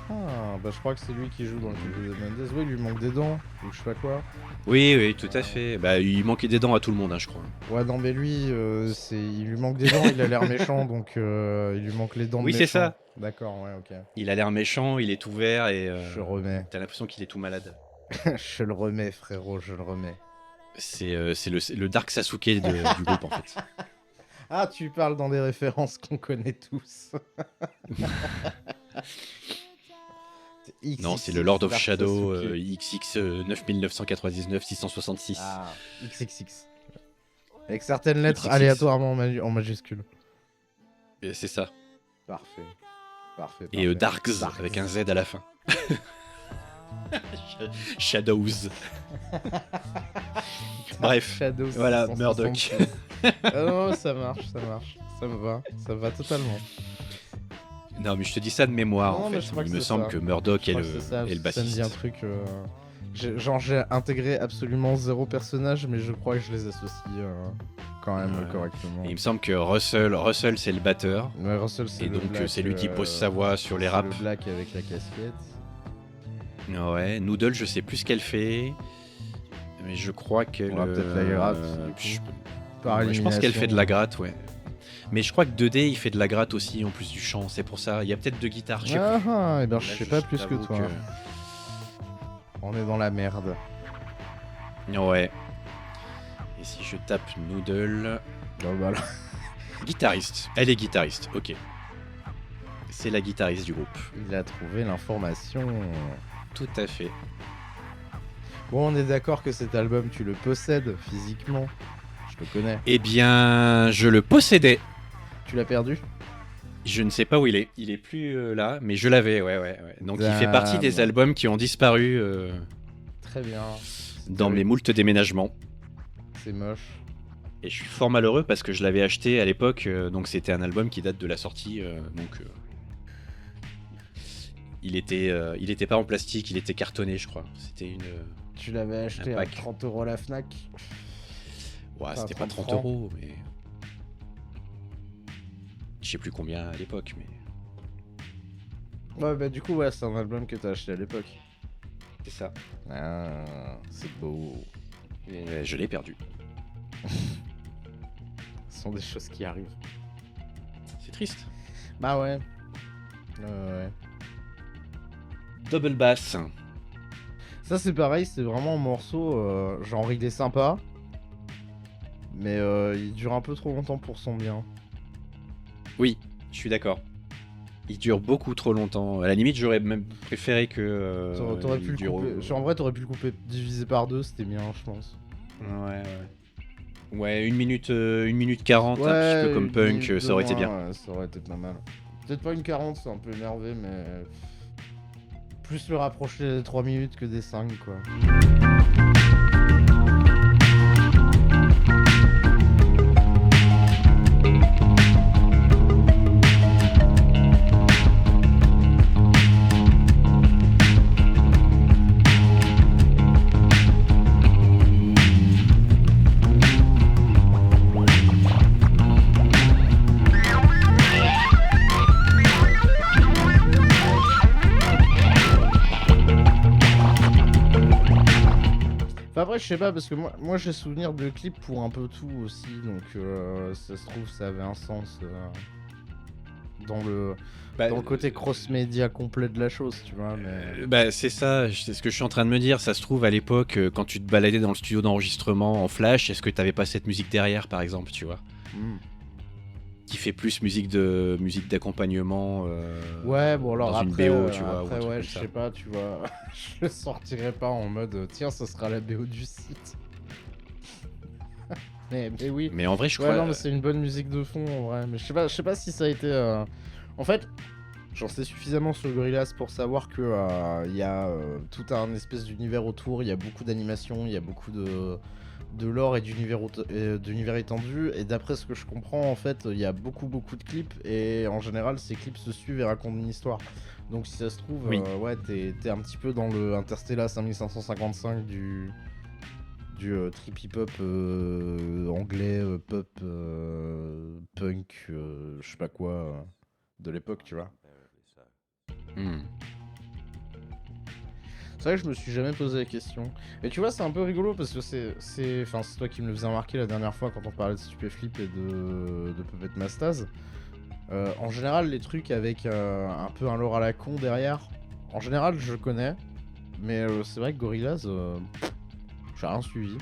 Bah je crois que c'est lui qui joue dans le jeu de Mendes. Oui, il lui manque des dents, ou je sais pas quoi. Oui, tout à fait. Bah, il manquait des dents à tout le monde, hein, je crois. Ouais, non, mais lui, il lui manque des dents, il a l'air méchant, donc il lui manque les dents de Oui, c'est méchant. ça. D'accord, ouais, ok. Il a l'air méchant, il est tout vert et Je remets. t'as l'impression qu'il est tout malade. Je le remets, frérot, je le remets. C'est le Dark Sasuke du groupe en fait. Ah, tu parles dans des références qu'on connaît tous. Non, c'est le Lord of Dark Shadow Sasuke. XX 9999 666. Ah, XXX. Avec certaines lettres XXX. aléatoirement en majuscules. Et c'est ça. Parfait. Et Darks avec un Z à la fin. Shadows. Bref, Shadow voilà, 666. Murdoch. Non, ça marche. Ça me va totalement. Non, mais je te dis ça de mémoire Non, en mais fait. je crois Il que me c'est semble ça. que Murdoch Je est crois le, que c'est ça, est le Ça me bassiste. dit un truc. J'ai intégré absolument 0 personnage, mais je crois que je les associe quand même Ouais. correctement. Et il me semble que Russell c'est le batteur. Ouais, Russell, c'est Et le donc black, c'est lui qui pose sa voix sur les raps. Le black avec la casquette. Ouais, Noodle, je sais plus ce qu'elle fait. Mais je crois qu'elle. On va peut-être la gratte, je, Par ouais, je pense qu'elle fait de la élimination. gratte, ouais. Mais je crois que 2D, il fait de la gratte aussi, en plus du chant. C'est pour ça. Il y a peut-être 2 guitares. Je sais Ah plus. ah, et ben Là, je sais pas plus que t'avoue toi. On est dans la merde. Ouais. Et si je tape Noodle. Bon, voilà. Guitariste. Elle est guitariste, ok. C'est la guitariste du groupe. Il a trouvé l'information. Tout à fait. Bon, on est d'accord que cet album, tu le possèdes physiquement. Je te connais. Eh bien, je le possédais. Tu l'as perdu? Je ne sais pas où il est. Il est plus là, mais je l'avais, ouais. Donc il fait partie des Bon. albums qui ont disparu Très bien. dans mes moultes déménagements. C'est moche. Et je suis fort malheureux parce que je l'avais acheté à l'époque, donc c'était un album qui date de la sortie, il était pas en plastique, il était cartonné, je crois. C'était une. Tu l'avais acheté Un à pack. 30 € la Fnac. Ouais, Enfin, c'était pas 30 30 francs. €, mais. Je sais plus combien à l'époque, mais. Ouais, bah du coup, ouais, c'est un album que t'as acheté à l'époque. C'est ça. Ah, c'est beau. Et je l'ai perdu. Ce sont des choses qui arrivent. C'est triste. Bah ouais. Ouais. Double bass. Ça c'est pareil, c'est vraiment un morceau, genre il est sympa, mais il dure un peu trop longtemps pour son bien. Oui, je suis d'accord. Il dure beaucoup trop longtemps. À la limite, j'aurais même préféré que. T'aurais il pu le dure- couper. En vrai, t'aurais pu le couper divisé par deux, c'était bien, je pense. Ouais. Ouais, 1 minute 40, un petit peu comme une punk, minute ça aurait de été bien. moins, ouais, ça aurait été pas mal. Peut-être pas une 40, c'est un peu énervé, mais plus le rapprocher des 3 minutes que des 5, quoi. Enfin, après, je sais pas, parce que moi j'ai souvenir de clips pour un peu tout aussi, donc ça se trouve, ça avait un sens dans le côté cross-média complet de la chose, tu vois. Mais... Bah, c'est ça, c'est ce que je suis en train de me dire. Ça se trouve, à l'époque, quand tu te baladais dans le studio d'enregistrement en flash, est-ce que t'avais pas cette musique derrière, par exemple, tu vois, qui fait plus musique d'accompagnement Ouais, bon alors dans après, une BO, tu vois, ou un après truc ouais, comme je ça. sais pas, tu vois, je le sortirais pas en mode tiens, ça sera la BO du site. mais oui. Mais en vrai, je Ouais, crois. non, mais c'est une bonne musique de fond en vrai, mais je sais pas si ça a été. En fait, j'en sais suffisamment sur Gorillaz pour savoir que il y a tout un espèce d'univers autour, il y a beaucoup d'animations, il y a beaucoup de lore et d'univers étendu, et d'après ce que je comprends, en fait, il y a beaucoup de clips, et en général, ces clips se suivent et racontent une histoire. Donc si ça se trouve, Oui. ouais, t'es un petit peu dans le Interstellar 5555 du trippy pop anglais, pop, punk, je sais pas quoi, de l'époque, tu vois. Hmm. C'est vrai que je me suis jamais posé la question. Mais tu vois, c'est un peu rigolo parce que c'est toi qui me le faisais remarquer la dernière fois quand on parlait de Stupéflip et de Puppet Mastaz. En général, les trucs avec un peu un lore à la con derrière, en général, je connais. Mais c'est vrai que Gorillaz, j'ai rien suivi.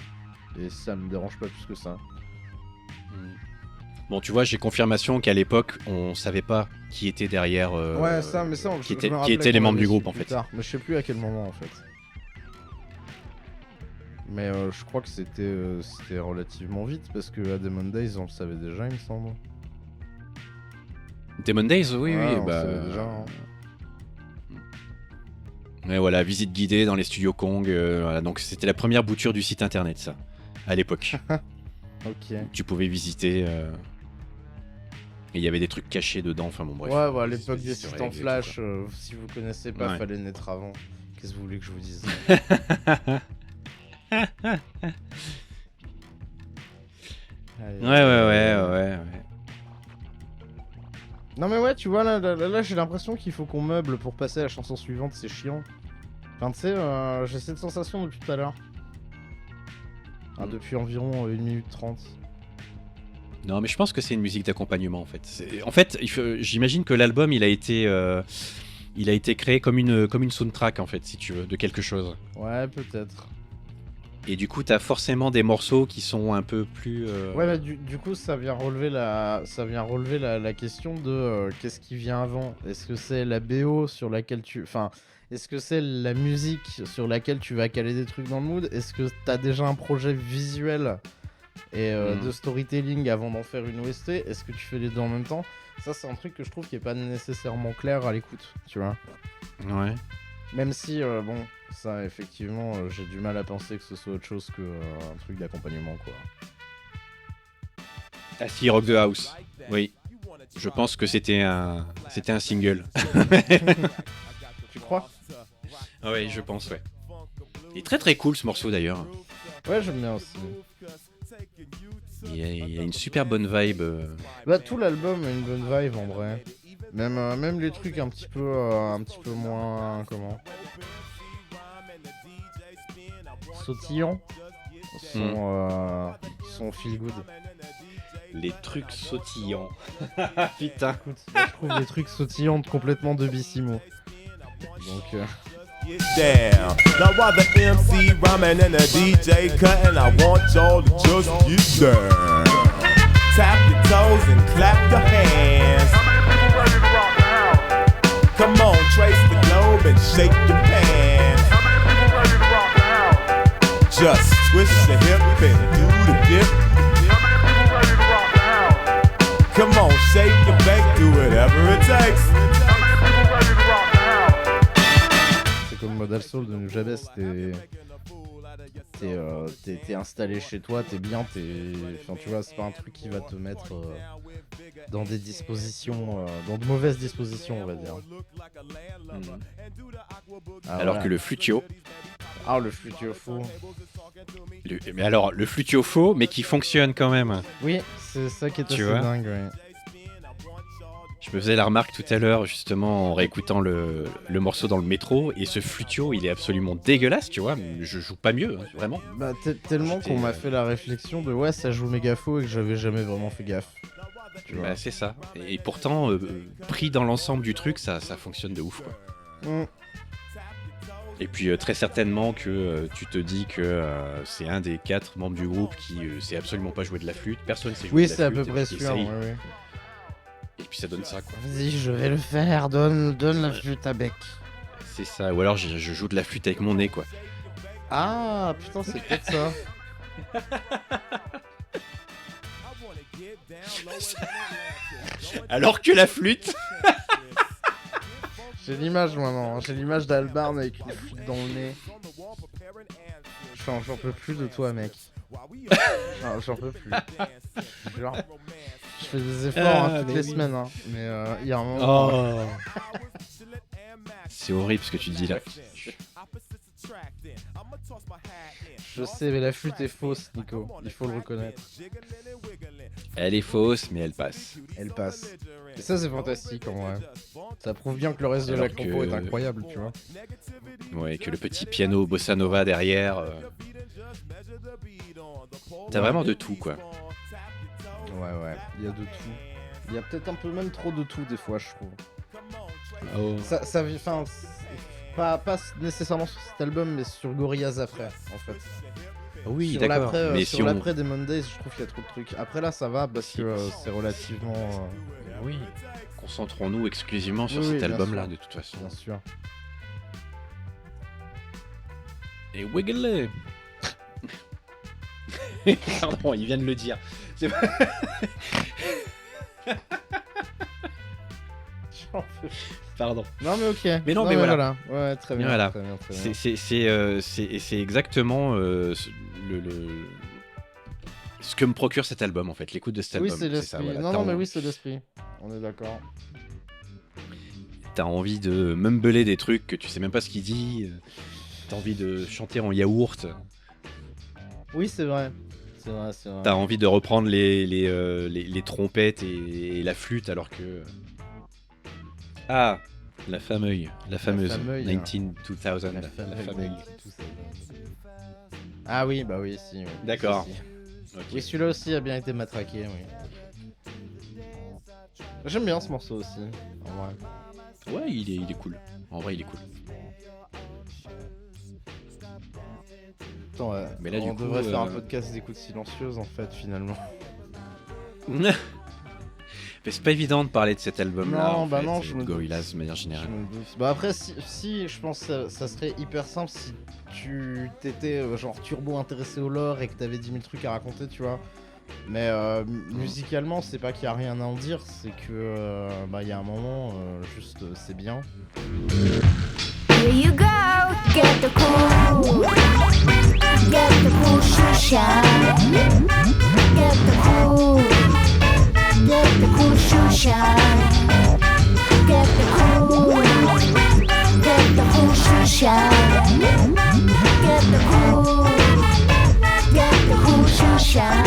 Et ça me dérange pas plus que ça. Bon, tu vois, j'ai confirmation qu'à l'époque, on savait pas qui était derrière. Ouais, ça, mais ça, qui je me étaient rappelais les qu'on membres l'avait du groupe, su en plus fait. tard, mais je sais plus à quel moment en fait. Mais je crois que c'était relativement vite parce que à Demon Days on le savait déjà, il me semble. Demon Days, oui, Ouais, oui, on bah. savait déjà, hein. Ouais, voilà, visite guidée dans les studios Kong. Voilà, donc c'était la première bouture du site internet, ça, à l'époque. Ok. Tu pouvais visiter. Et il y avait des trucs cachés dedans, enfin bon, bref. Ouais, voilà, l'époque des C'est sites vrai, en et tout, flash, quoi. si vous connaissez pas, Ouais. fallait naître avant. Qu'est-ce que vous voulez que je vous dise? Allez. Ouais. Non mais ouais, tu vois, là j'ai l'impression qu'il faut qu'on meuble pour passer à la chanson suivante, c'est chiant. Enfin, tu sais, j'ai cette sensation depuis tout à l'heure. Depuis environ 1 minute 30. Non, mais je pense que c'est une musique d'accompagnement en fait. En fait, j'imagine que l'album il a été créé comme une soundtrack en fait, si tu veux, de quelque chose. Ouais, peut-être. Et du coup, t'as forcément des morceaux qui sont un peu plus. Ouais, mais du coup, ça vient relever la question de qu'est-ce qui vient avant. Est-ce que c'est la BO sur laquelle enfin, est-ce que c'est la musique sur laquelle tu vas caler des trucs dans le mood? Est-ce que t'as déjà un projet visuel et de storytelling avant d'en faire une OST? Est-ce que tu fais les deux en même temps? Ça, c'est un truc que je trouve qui est pas nécessairement clair à l'écoute, tu vois. Ouais. Même si, bon, ça, effectivement, j'ai du mal à penser que ce soit autre chose que un truc d'accompagnement, quoi. Ah si, Rock the House. Oui. Je pense que c'était un single. Tu crois? Ah ouais, je pense, ouais. Il est très très cool ce morceau d'ailleurs. Ouais, j'aime bien aussi. Il a une super bonne vibe. Bah, tout l'album a une bonne vibe en vrai. Même les trucs un petit peu moins, comment, sautillants sont feel good. Les trucs sautillants. Putain. Écoute, moi, je trouve les trucs sautillants complètement de Bissimo. Donc Get down. Now while the MC rhyming and the DJ cutting, I want y'all to just get down. Tap your toes and clap your hands. Come on, trace the globe and shake your pants. Just twist your hip and do the dip. Come on, shake your bake, do whatever it takes. comme Modal Soul de Nujabes, t'es installé chez toi, t'es bien, enfin tu vois, c'est pas un truc qui va te mettre dans des dispositions, dans de mauvaises dispositions, on va dire. Alors voilà. que le flutio. Ah, le flutio faux. Mais alors, le flutio faux, mais qui fonctionne quand même. Oui, c'est ça qui est assez vois dingue, ouais. Je me faisais la remarque tout à l'heure, justement, en réécoutant le morceau dans le métro, et ce flutio, il est absolument dégueulasse, tu vois. Je joue pas mieux, hein, vraiment. Bah, tellement qu'on m'a fait la réflexion de ouais, ça joue méga faux et que j'avais jamais vraiment fait gaffe. Tu vois. Bah, c'est ça. Et pourtant, pris dans l'ensemble du truc, ça fonctionne de ouf, quoi. Et puis très certainement que tu te dis que c'est un des 4 membres du groupe qui sait absolument pas jouer de la flûte. Personne sait jouer Oui, de la c'est à flûte. peu près qui sûr. essaye. Ouais. Et puis ça donne ça, quoi. Vas-y, je vais le faire. Donne la flûte à bec. C'est ça. Ou alors je joue de la flûte avec mon nez, quoi. Ah, putain, c'est peut-être ça. Alors que la flûte. J'ai l'image maintenant. J'ai l'image d'Albarn avec une flûte dans le nez. J'en peux plus de toi, mec. J'en peux plus. Genre, je fais des efforts toutes les semaines, hein, mais il y a un moment. Oh. C'est horrible ce que tu dis là. Je sais, mais la flûte est fausse, Nico. Il faut le reconnaître. Elle est fausse, mais elle passe. Elle passe. Et ça, c'est fantastique en vrai. Ça prouve bien que le reste de la Alors compo que- est incroyable, tu vois. Ouais, que le petit piano bossa nova derrière. T'as vraiment de tout, quoi. Ouais, il y a de tout. Il y a peut-être un peu même trop de tout des fois, je trouve. Oh. Ça enfin, pas nécessairement sur cet album, mais sur Gorillaz après, en fait. Oui, Sur d'accord. l'après, Mais sur si on... l'après des Mondays, je trouve qu'il y a trop de trucs. Après là, ça va parce que c'est relativement. Oui. Concentrons-nous exclusivement sur Oui, cet bien album-là, sûr. de toute façon. Bien sûr. Et Wiggly. Pardon, il vient de le dire. C'est pas- Pardon. Non mais ok. Mais non, mais voilà. Ouais, très bien. Voilà. Très bien, très bien. C'est exactement ce que me procure cet album, en fait, l'écoute de cet Oui, album. c'est ça, l'esprit. voilà. Non, mais oui, c'est l'esprit. On est d'accord. T'as envie de mumbler des trucs que tu sais même pas ce qu'il dit. T'as envie de chanter en yaourt. Oui, c'est vrai. C'est vrai. T'as envie de reprendre les trompettes et la flûte alors que... Ah, La fameuse. La fameuse, 2000. La fameuse. Ah oui, bah oui, si. Oui. D'accord. Si, si. Ok. Oui, celui-là aussi a bien été matraqué, oui. J'aime bien ce morceau aussi, en vrai. Ouais, il est cool. En vrai, il est cool. Attends, Mais là, du on coup, devrait faire un podcast d'écoute silencieuse, en fait, finalement. Mais c'est pas évident de parler de cet album-là. Non, en bah fait, non, je me Gorillaz de manière Je générale. me doute. Bah après, si je pense que ça serait hyper simple si tu t'étais genre turbo intéressé au lore et que t'avais 10 000 trucs à raconter, tu vois. Mais musicalement, c'est pas qu'il y a rien à en dire, c'est que bah il y a un moment, juste c'est bien. Here you go, get the cool, shoe shine. Get the cool shoe shine. Get the cool shoe shine. Get the cool shoe shine.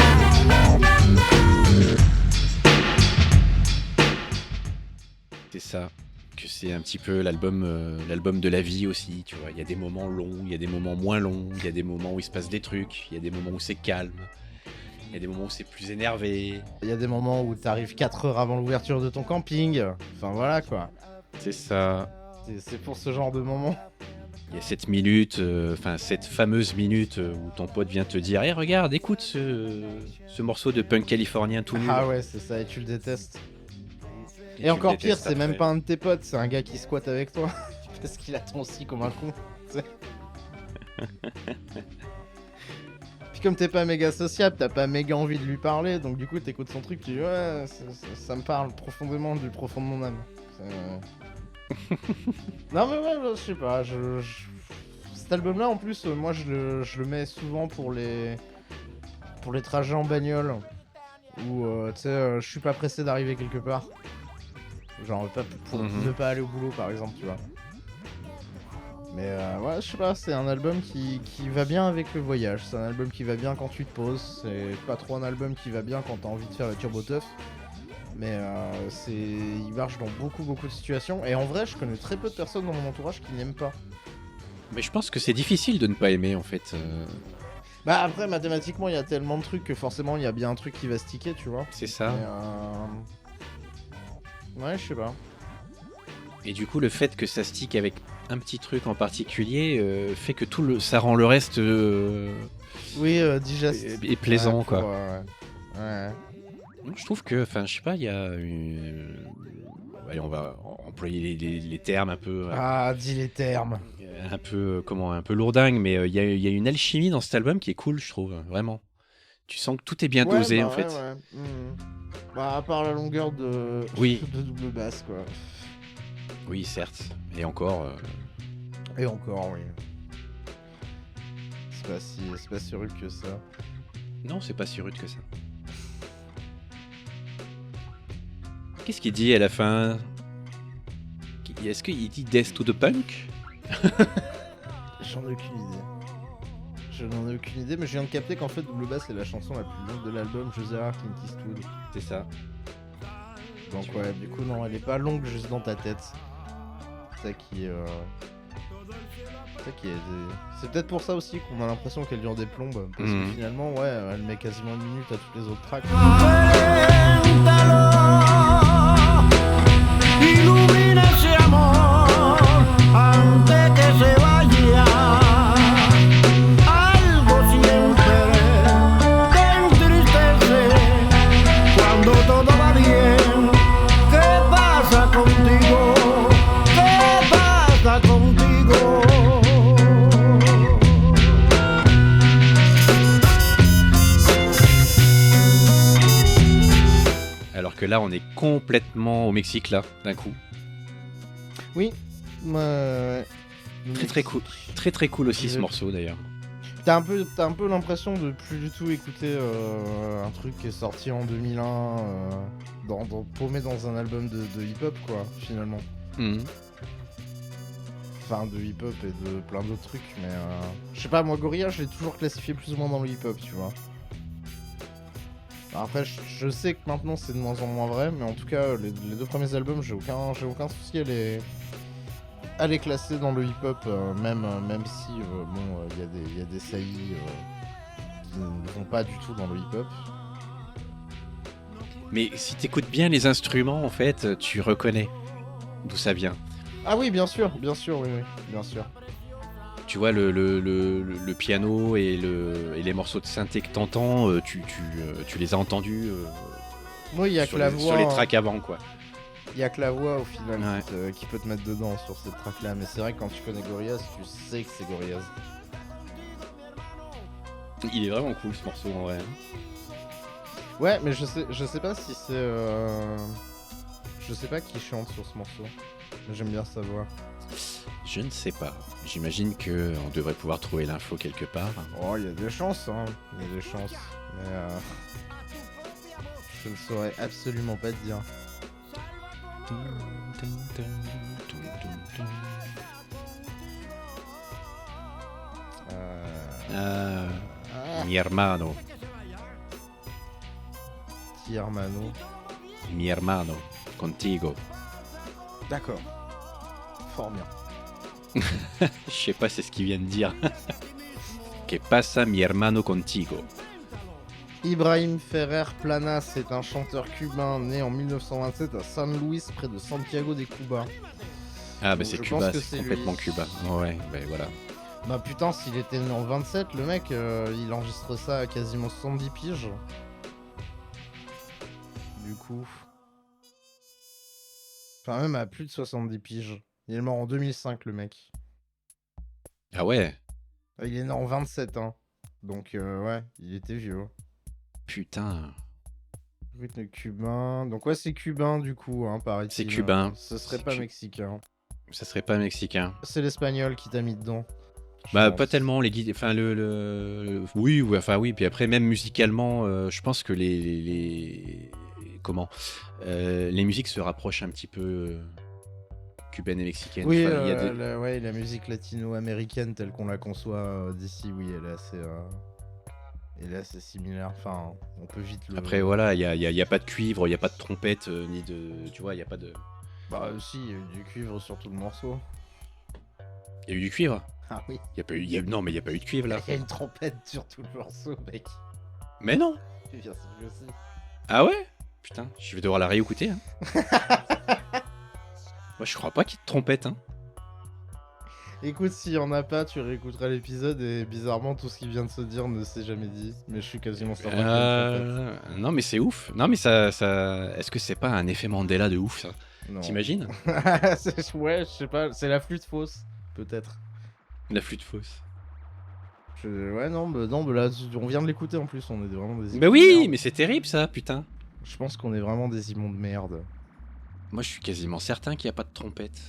C'est ça. Que c'est un petit peu l'album de la vie aussi, tu vois. Il y a des moments longs, il y a des moments moins longs, il y a des moments où il se passe des trucs, il y a des moments où c'est calme, il y a des moments où c'est plus énervé. Il y a des moments où t'arrives 4 heures avant l'ouverture de ton camping. Enfin voilà quoi. C'est ça. C'est pour ce genre de moment. Il y a cette minute, cette fameuse minute où ton pote vient te dire « Hey, regarde, écoute ce morceau de punk californien tout nul. » Ah ouais, c'est ça, et tu le détestes. tu Et encore le pire, détestes c'est même après. pas un de tes potes, c'est un gars qui squatte avec toi. Parce qu'il attend aussi comme un con. tu sais. Puis comme t'es pas méga sociable, t'as pas méga envie de lui parler, donc du coup t'écoutes son truc, tu dis ouais, ça me parle profondément du profond de mon âme. Non mais ouais, je sais pas, cet album-là en plus, moi je le mets souvent pour les trajets en bagnole, où tu sais, je suis pas pressé d'arriver quelque part. Genre pas pour ne pas aller au boulot par exemple, tu vois. Mais ouais, je sais pas, c'est un album qui va bien avec le voyage, c'est un album qui va bien quand tu te poses, c'est pas trop un album qui va bien quand t'as envie de faire la turbo teuf. Mais il marche dans beaucoup de situations, et en vrai je connais très peu de personnes dans mon entourage qui n'aiment pas. Mais je pense que c'est difficile de ne pas aimer en fait. Bah après mathématiquement il y a tellement de trucs que forcément il y a bien un truc qui va sticker, tu vois. C'est ça. Mais, ouais, je sais pas. Et du coup, le fait que ça stick avec un petit truc en particulier fait que ça rend le reste Oui, digeste. et plaisant, Ouais, quoi. Ouais. Donc, je trouve que, je sais pas, il y a une... Allez, on va employer les termes un peu... Ah, dis les termes. un peu lourdingue, mais il y a une alchimie dans cet album qui est cool, je trouve, vraiment. Tu sens que tout est bien dosé, bah en fait. Ouais. Bah à part la longueur de Oui. de double basse, quoi. Oui, certes. Et encore... Et encore, oui. C'est pas si rude que ça. Non, c'est pas si rude que ça. Qu'est-ce qu'il dit à la fin? Est-ce qu'il dit Death to the Punk? J'en ai aucune idée. Je n'en ai aucune idée, mais je viens de capter qu'en fait Double Bass est la chanson la plus longue de l'album, José Clint Eastwood. C'est ça. Donc ouais, du coup non, elle est pas longue juste dans ta tête. C'est ça qui est... C'est peut-être pour ça aussi qu'on a l'impression qu'elle dure des plombes, parce que finalement, ouais, elle met quasiment une minute à toutes les autres tracks. Ilumina ese amor antes que se vaya. Algo siempre te entristece cuando todo va bien. ¿Qué pasa contigo? ¿Qué pasa contigo? Alors que là, on est complètement au Mexique, là, d'un coup. Oui, ouais. Très cool. Très cool aussi, ce morceau, d'ailleurs. T'as un peu l'impression de plus du tout écouter un truc qui est sorti en 2001, paumé dans un album de hip-hop, quoi, finalement. Enfin, de hip-hop et de plein d'autres trucs, mais... Je sais pas, moi, Gorillaz, je l'ai toujours classifié plus ou moins dans le hip-hop, tu vois. Après, je sais que maintenant, c'est de moins en moins vrai, mais en tout cas, les deux premiers albums, j'ai aucun souci à elle est classée dans le hip-hop, même si bon, il y a des saillies qui ne vont pas du tout dans le hip-hop. Mais si t'écoutes bien les instruments, en fait, tu reconnais d'où ça vient. Ah oui, bien sûr, oui, bien sûr. Tu vois, le piano et les morceaux de synthé que t'entends, tu les as entendus Oui, il y a que sur, la sur voix. les tracks avant, quoi. Il y a que la voix au final Ouais. qui peut te mettre dedans sur cette track là, mais c'est vrai que quand tu connais Gorillaz, tu sais que c'est Gorillaz. Il est vraiment cool ce morceau en vrai. Ouais, mais je sais pas si c'est je sais pas qui chante sur ce morceau. Mais j'aime bien savoir. Je ne sais pas. J'imagine que on devrait pouvoir trouver l'info quelque part. Oh, il y a des chances, hein. Il y a des chances. Mais je ne saurais absolument pas te dire. Ah, mi hermano, Petit Hermano. mi hermano, contigo. D'accord. Fort bien. Je sais pas, c'est ce qu'il vient de dire. Que pasa mi hermano contigo. Ibrahim Ferrer Planas est un chanteur cubain né en 1927 à San Luis, près de Santiago de Cuba. Ah bah Donc, c'est je Cuba, pense que c'est c'est complètement lui. Cuba. Ouais, bah voilà. Bah putain, s'il était né en 27, le mec, il enregistre ça à quasiment 70 piges. Du coup... Enfin, même à plus de 70 piges. Il est mort en 2005, le mec. Ah ouais, Il est né en 27, hein. Donc, ouais, il était vieux. putain. Rythme cubain. Donc, ouais, c'est cubain, du coup, hein, paraît-il. C'est cubain. Ce serait C'est pas cu- mexicain. Ça serait pas mexicain. C'est l'espagnol qui t'a mis dedans. je Bah pense. pas tellement les guides, enfin oui, enfin oui, puis après même musicalement, je pense que comment les musiques se rapprochent un petit peu cubaines et mexicaines. Oui, Enfin, il y a des- ouais, la musique latino-américaine telle qu'on la conçoit d'ici, oui, elle est assez similaire. Enfin, on peut vite le... Après voilà, il y a pas de cuivre, il y a pas de trompette ni de, tu vois, il y a pas de, Bah si, il y a eu du cuivre sur tout le morceau. il y a eu du cuivre. Ah oui, Il y a pas eu, non mais il y a pas eu de cuivre là. il y a une trompette sur tout le morceau, mec. Mais non. Bien sûr que si. Ah ouais. Putain, je vais devoir la réécouter. Hein. Moi je crois pas qu'il y ait de trompette. Hein. Écoute, s'il y en a pas, tu réécouteras l'épisode et bizarrement, tout ce qui vient de se dire ne s'est jamais dit. Mais je suis quasiment certain qu'il y a une trompette. Non mais c'est ouf. Non mais ça, est-ce que c'est pas un effet Mandela de ouf ça? Non. T'imagines? Ouais, je sais pas, c'est la flûte fausse, peut-être. La flûte fausse. Ouais, non, bah là, on vient de l'écouter en plus, on est vraiment des Bah immondes oui, de merde. mais c'est terrible ça, putain. Je pense qu'on est vraiment des immondes de merde. Moi je suis quasiment certain qu'il n'y a pas de trompette.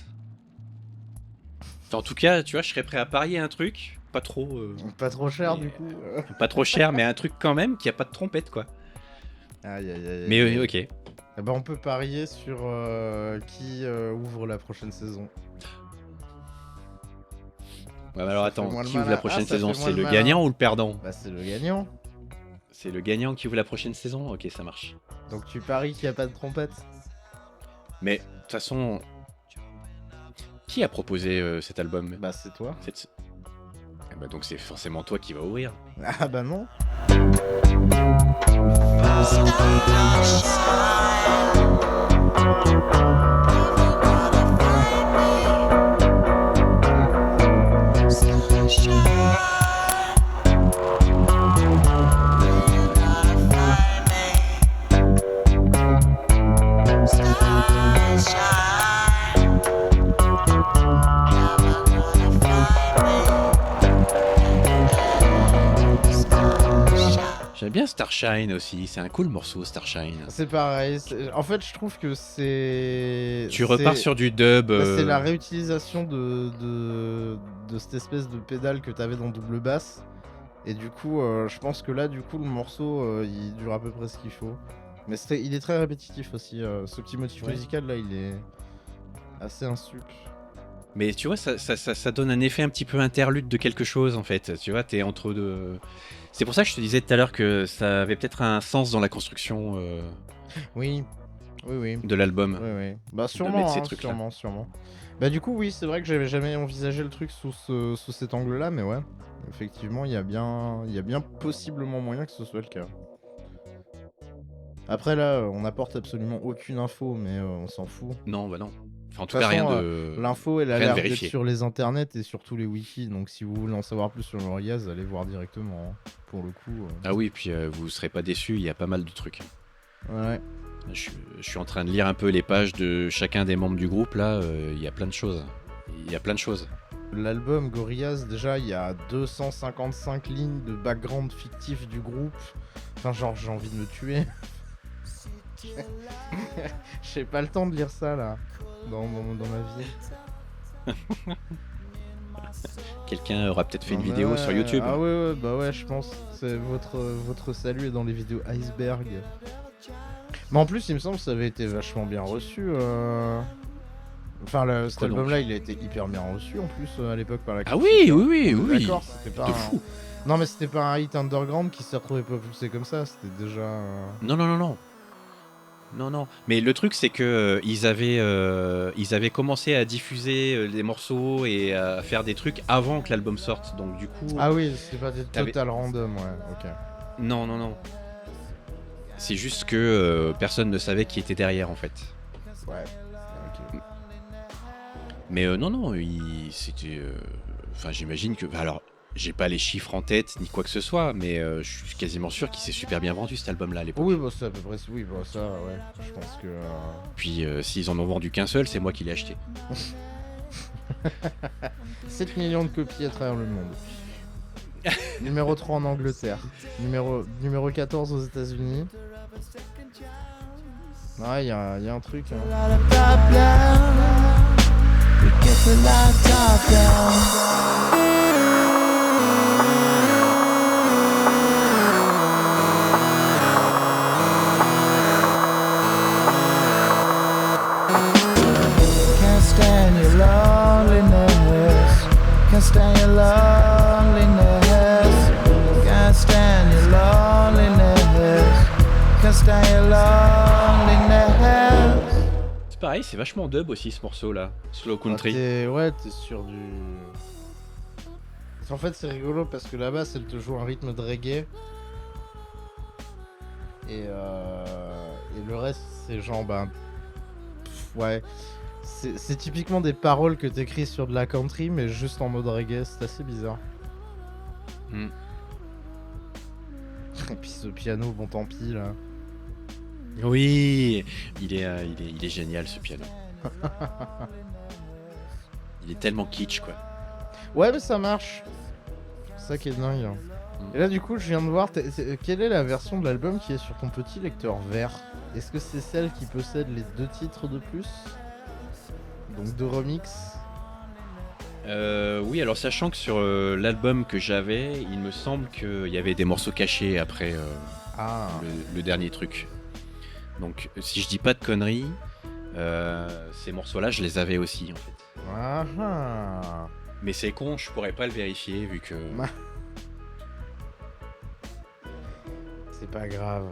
Enfin, en tout cas, tu vois, je serais prêt à parier un truc, pas trop, Pas trop cher, Mais, du coup. pas trop cher, mais un truc quand même qui a pas de trompette quoi. Aïe, aïe, aïe. Mais aïe. ok. Eh ben, on peut parier sur qui ouvre la prochaine saison. Ouais, bah alors Ça fait attends, moins le qui ouvre malin. la prochaine Ah, ça saison? fait moins C'est le le malin. gagnant ou le perdant? Bah, c'est le gagnant. C'est le gagnant qui ouvre la prochaine saison? Ok, ça marche. Donc, tu paries qu'il n'y a pas de trompette. Mais de toute façon, qui a proposé cet album? Bah, c'est toi. Eh bah, donc c'est forcément toi qui va ouvrir. Ah, bah non. J'aime bien Starshine aussi, c'est un cool morceau Starshine. C'est pareil. En fait, je trouve que c'est. Tu repars sur du dub. Bah, c'est la réutilisation de cette espèce de pédale que t'avais dans double basse. Et du coup, je pense que là, du coup, le morceau, il dure à peu près ce qu'il faut. Mais il est très répétitif aussi. Ce petit motif Ouais. musical, là, il est assez insup. Mais tu vois, ça donne un effet un petit peu interlude de quelque chose en fait. Tu vois, t'es entre deux. C'est pour ça que je te disais tout à l'heure que ça avait peut-être un sens dans la construction. Oui. Oui. de l'album. Oui. Bah mettre sûrement, ces hein, trucs-là. sûrement. Bah du coup oui, c'est vrai que j'avais jamais envisagé le truc sous cet angle-là, mais ouais, effectivement, il y a bien possiblement moyen que ce soit le cas. Après là, on n'apporte absolument aucune info, mais on s'en fout. Non, bah non. Enfin, en De tout toute cas, rien façon, de. l'info, elle a rien de l'air d'être vérifié. sur les internets et sur tous les wikis, donc si vous voulez en savoir plus sur Gorillaz, allez voir directement, hein. Pour le coup. Ah oui, puis vous serez pas déçus, il y a pas mal de trucs. Ouais. Je suis en train de lire un peu les pages de chacun des membres du groupe, là, il y a plein de choses. Il y a plein de choses. L'album Gorillaz, déjà, il y a 255 lignes de background fictif du groupe. Enfin, genre, j'ai envie de me tuer. J'ai pas le temps de lire ça, là, dans ma vie. Quelqu'un aura peut-être fait une Non, mais vidéo ouais, sur YouTube. Ah ouais, bah ouais, je pense. C'est votre salut est dans les vidéos Iceberg. Mais en plus, il me semble que ça avait été vachement bien reçu. Enfin, cet Quoi donc album-là, il a été hyper bien reçu en plus à l'époque par la Ah critique, oui, hein. oui. D'accord, c'était pas De un... fou. Non, mais c'était pas un hit underground qui s'est retrouvé propulsé comme ça. C'était déjà. Non. Mais le truc, c'est que ils avaient commencé à diffuser les morceaux et à faire des trucs avant que l'album sorte. Donc du coup, Ah oui, c'était pas des T'avais- total random, ouais. Ok. non. C'est juste que personne ne savait qui était derrière en fait. Ouais. Ok. Mais non, c'était. Enfin, j'imagine que. Alors, j'ai pas les chiffres en tête ni quoi que ce soit, mais je suis quasiment sûr qu'il s'est super bien vendu cet album-là à l'époque. Oui, bah c'est à peu près. Oui, bah ça, ouais. Je pense que. Puis s'ils en ont vendu qu'un seul, c'est moi qui l'ai acheté. 7 millions de copies à travers le monde. Numéro 3 en Angleterre. Numéro 14 aux États-Unis. Ouais, il y a un truc. Hein. Can't stand your loneliness. Can't stand your loneliness. Can't stand your loneliness. Can't stand your loneliness. C'est pareil, c'est vachement dub aussi ce morceau-là. Slow Country. T'es sur du. En fait, c'est rigolo parce que là-bas, elle te joue un rythme de reggae. Et le reste, c'est genre, ouais. C'est typiquement des paroles que t'écris sur de la country, mais juste en mode reggae. C'est assez bizarre. Hmm. Et puis ce piano, bon tant pis là. Oui, il est génial ce piano. Il est tellement kitsch quoi. Ouais, mais ça marche. C'est ça qui est dingue. Et là, du coup, je viens de voir. Quelle est la version de l'album qui est sur ton petit lecteur vert? Est-ce que c'est celle qui possède les 2 titres de plus? Donc 2 remixes? Oui, alors sachant que sur l'album que j'avais, il me semble qu'il y avait des morceaux cachés après Ah. le dernier truc. Donc si je dis pas de conneries, ces morceaux-là, je les avais aussi en fait. Ah ah. Mais c'est con, je pourrais pas le vérifier vu que. Bah. C'est pas grave.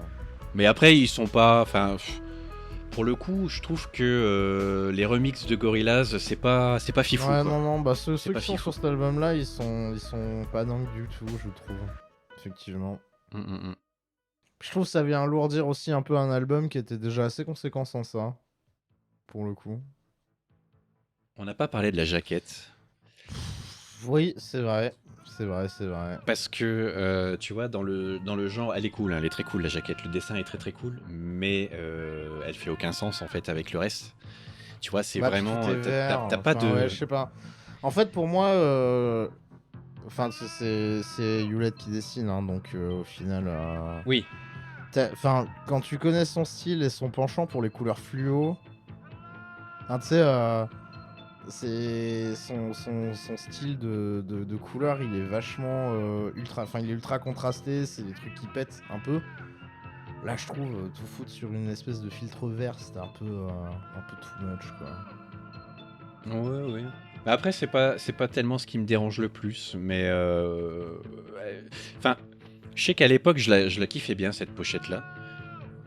Mais après, ils sont pas. Enfin, pour le coup, je trouve que les remixes de Gorillaz, c'est pas fifou. Ouais, quoi. non, bah ceux C'est pas qui sont fifou. sur cet album-là, ils sont pas dingues du tout, je trouve. Effectivement. Mm. Je trouve que ça vient alourdir aussi un peu un album qui était déjà assez conséquent sans ça. Pour le coup. On n'a pas parlé de la jaquette. Oui, c'est vrai. Parce que, tu vois, dans le genre, elle est cool, hein, elle est très cool la jaquette, le dessin est très très cool, mais elle fait aucun sens en fait avec le reste. Tu vois, c'est Bah, vraiment. tout est vert, T'as pas enfin, de. ouais, je sais pas. En fait, pour moi, enfin, c'est Hewlett qui dessine, hein, donc au final. Oui, Enfin, quand tu connais son style et son penchant pour les couleurs fluo, hein, tu sais, c'est son style de couleur, il est vachement ultra, enfin, il est ultra contrasté, c'est des trucs qui pètent un peu. Là, je trouve tout foutre sur une espèce de filtre vert, c'était un peu too much, quoi. ouais. Après, c'est pas tellement ce qui me dérange le plus, mais. Enfin, je sais qu'à l'époque, je la kiffais bien cette pochette-là.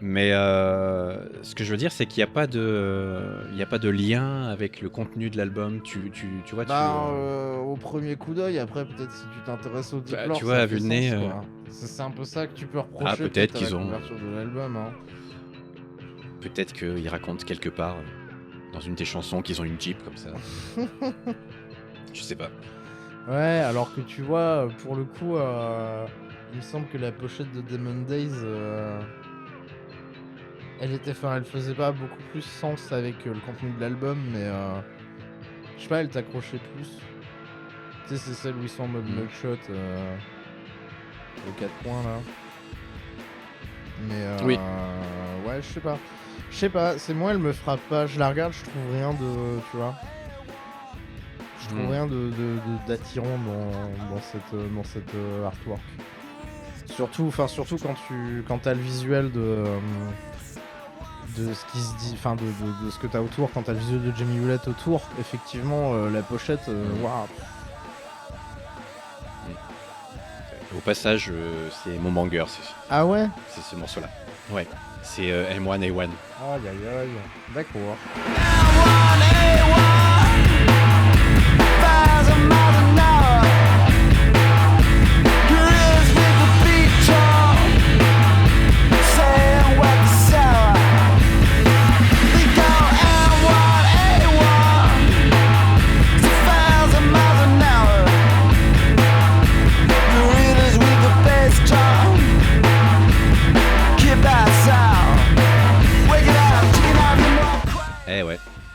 Mais ce que je veux dire, c'est qu'il n'y a pas de lien avec le contenu de l'album. Tu vois, Au premier coup d'œil, après peut-être si tu t'intéresses au Deep Bah, Lore, tu vois, ça à fait vue de nez, sens, quoi. C'est un peu ça que tu peux reprocher Ah, peut-être peut-être à qu'ils la ont- couverture de l'album. Hein. peut-être qu'ils racontent quelque part dans une des chansons qu'ils ont une Jeep comme ça. Je sais pas. Ouais, alors que tu vois, pour le coup, il me semble que la pochette de Demon Days, elle faisait pas beaucoup plus sens avec le contenu de l'album, mais je sais pas, elle t'accrochait plus. Tu sais, c'est celle où ils sont en mode mugshot, aux 4 points là. Mais Oui. ouais, je sais pas. Je sais pas, c'est moi, elle me frappe pas. Je la regarde, je trouve rien de. Tu vois. Je trouve rien d'attirant dans cette artwork. Surtout quand t'as le visuel de ce qui se dit, enfin de ce que t'as autour, quand t'as le visuel de Jamie Hewlett autour, effectivement la pochette, waouh. Au passage, c'est mon banger, Ah ouais. c'est ce morceau-là. Ouais, c'est M1A1. Aïe aïe aïe. D'accord.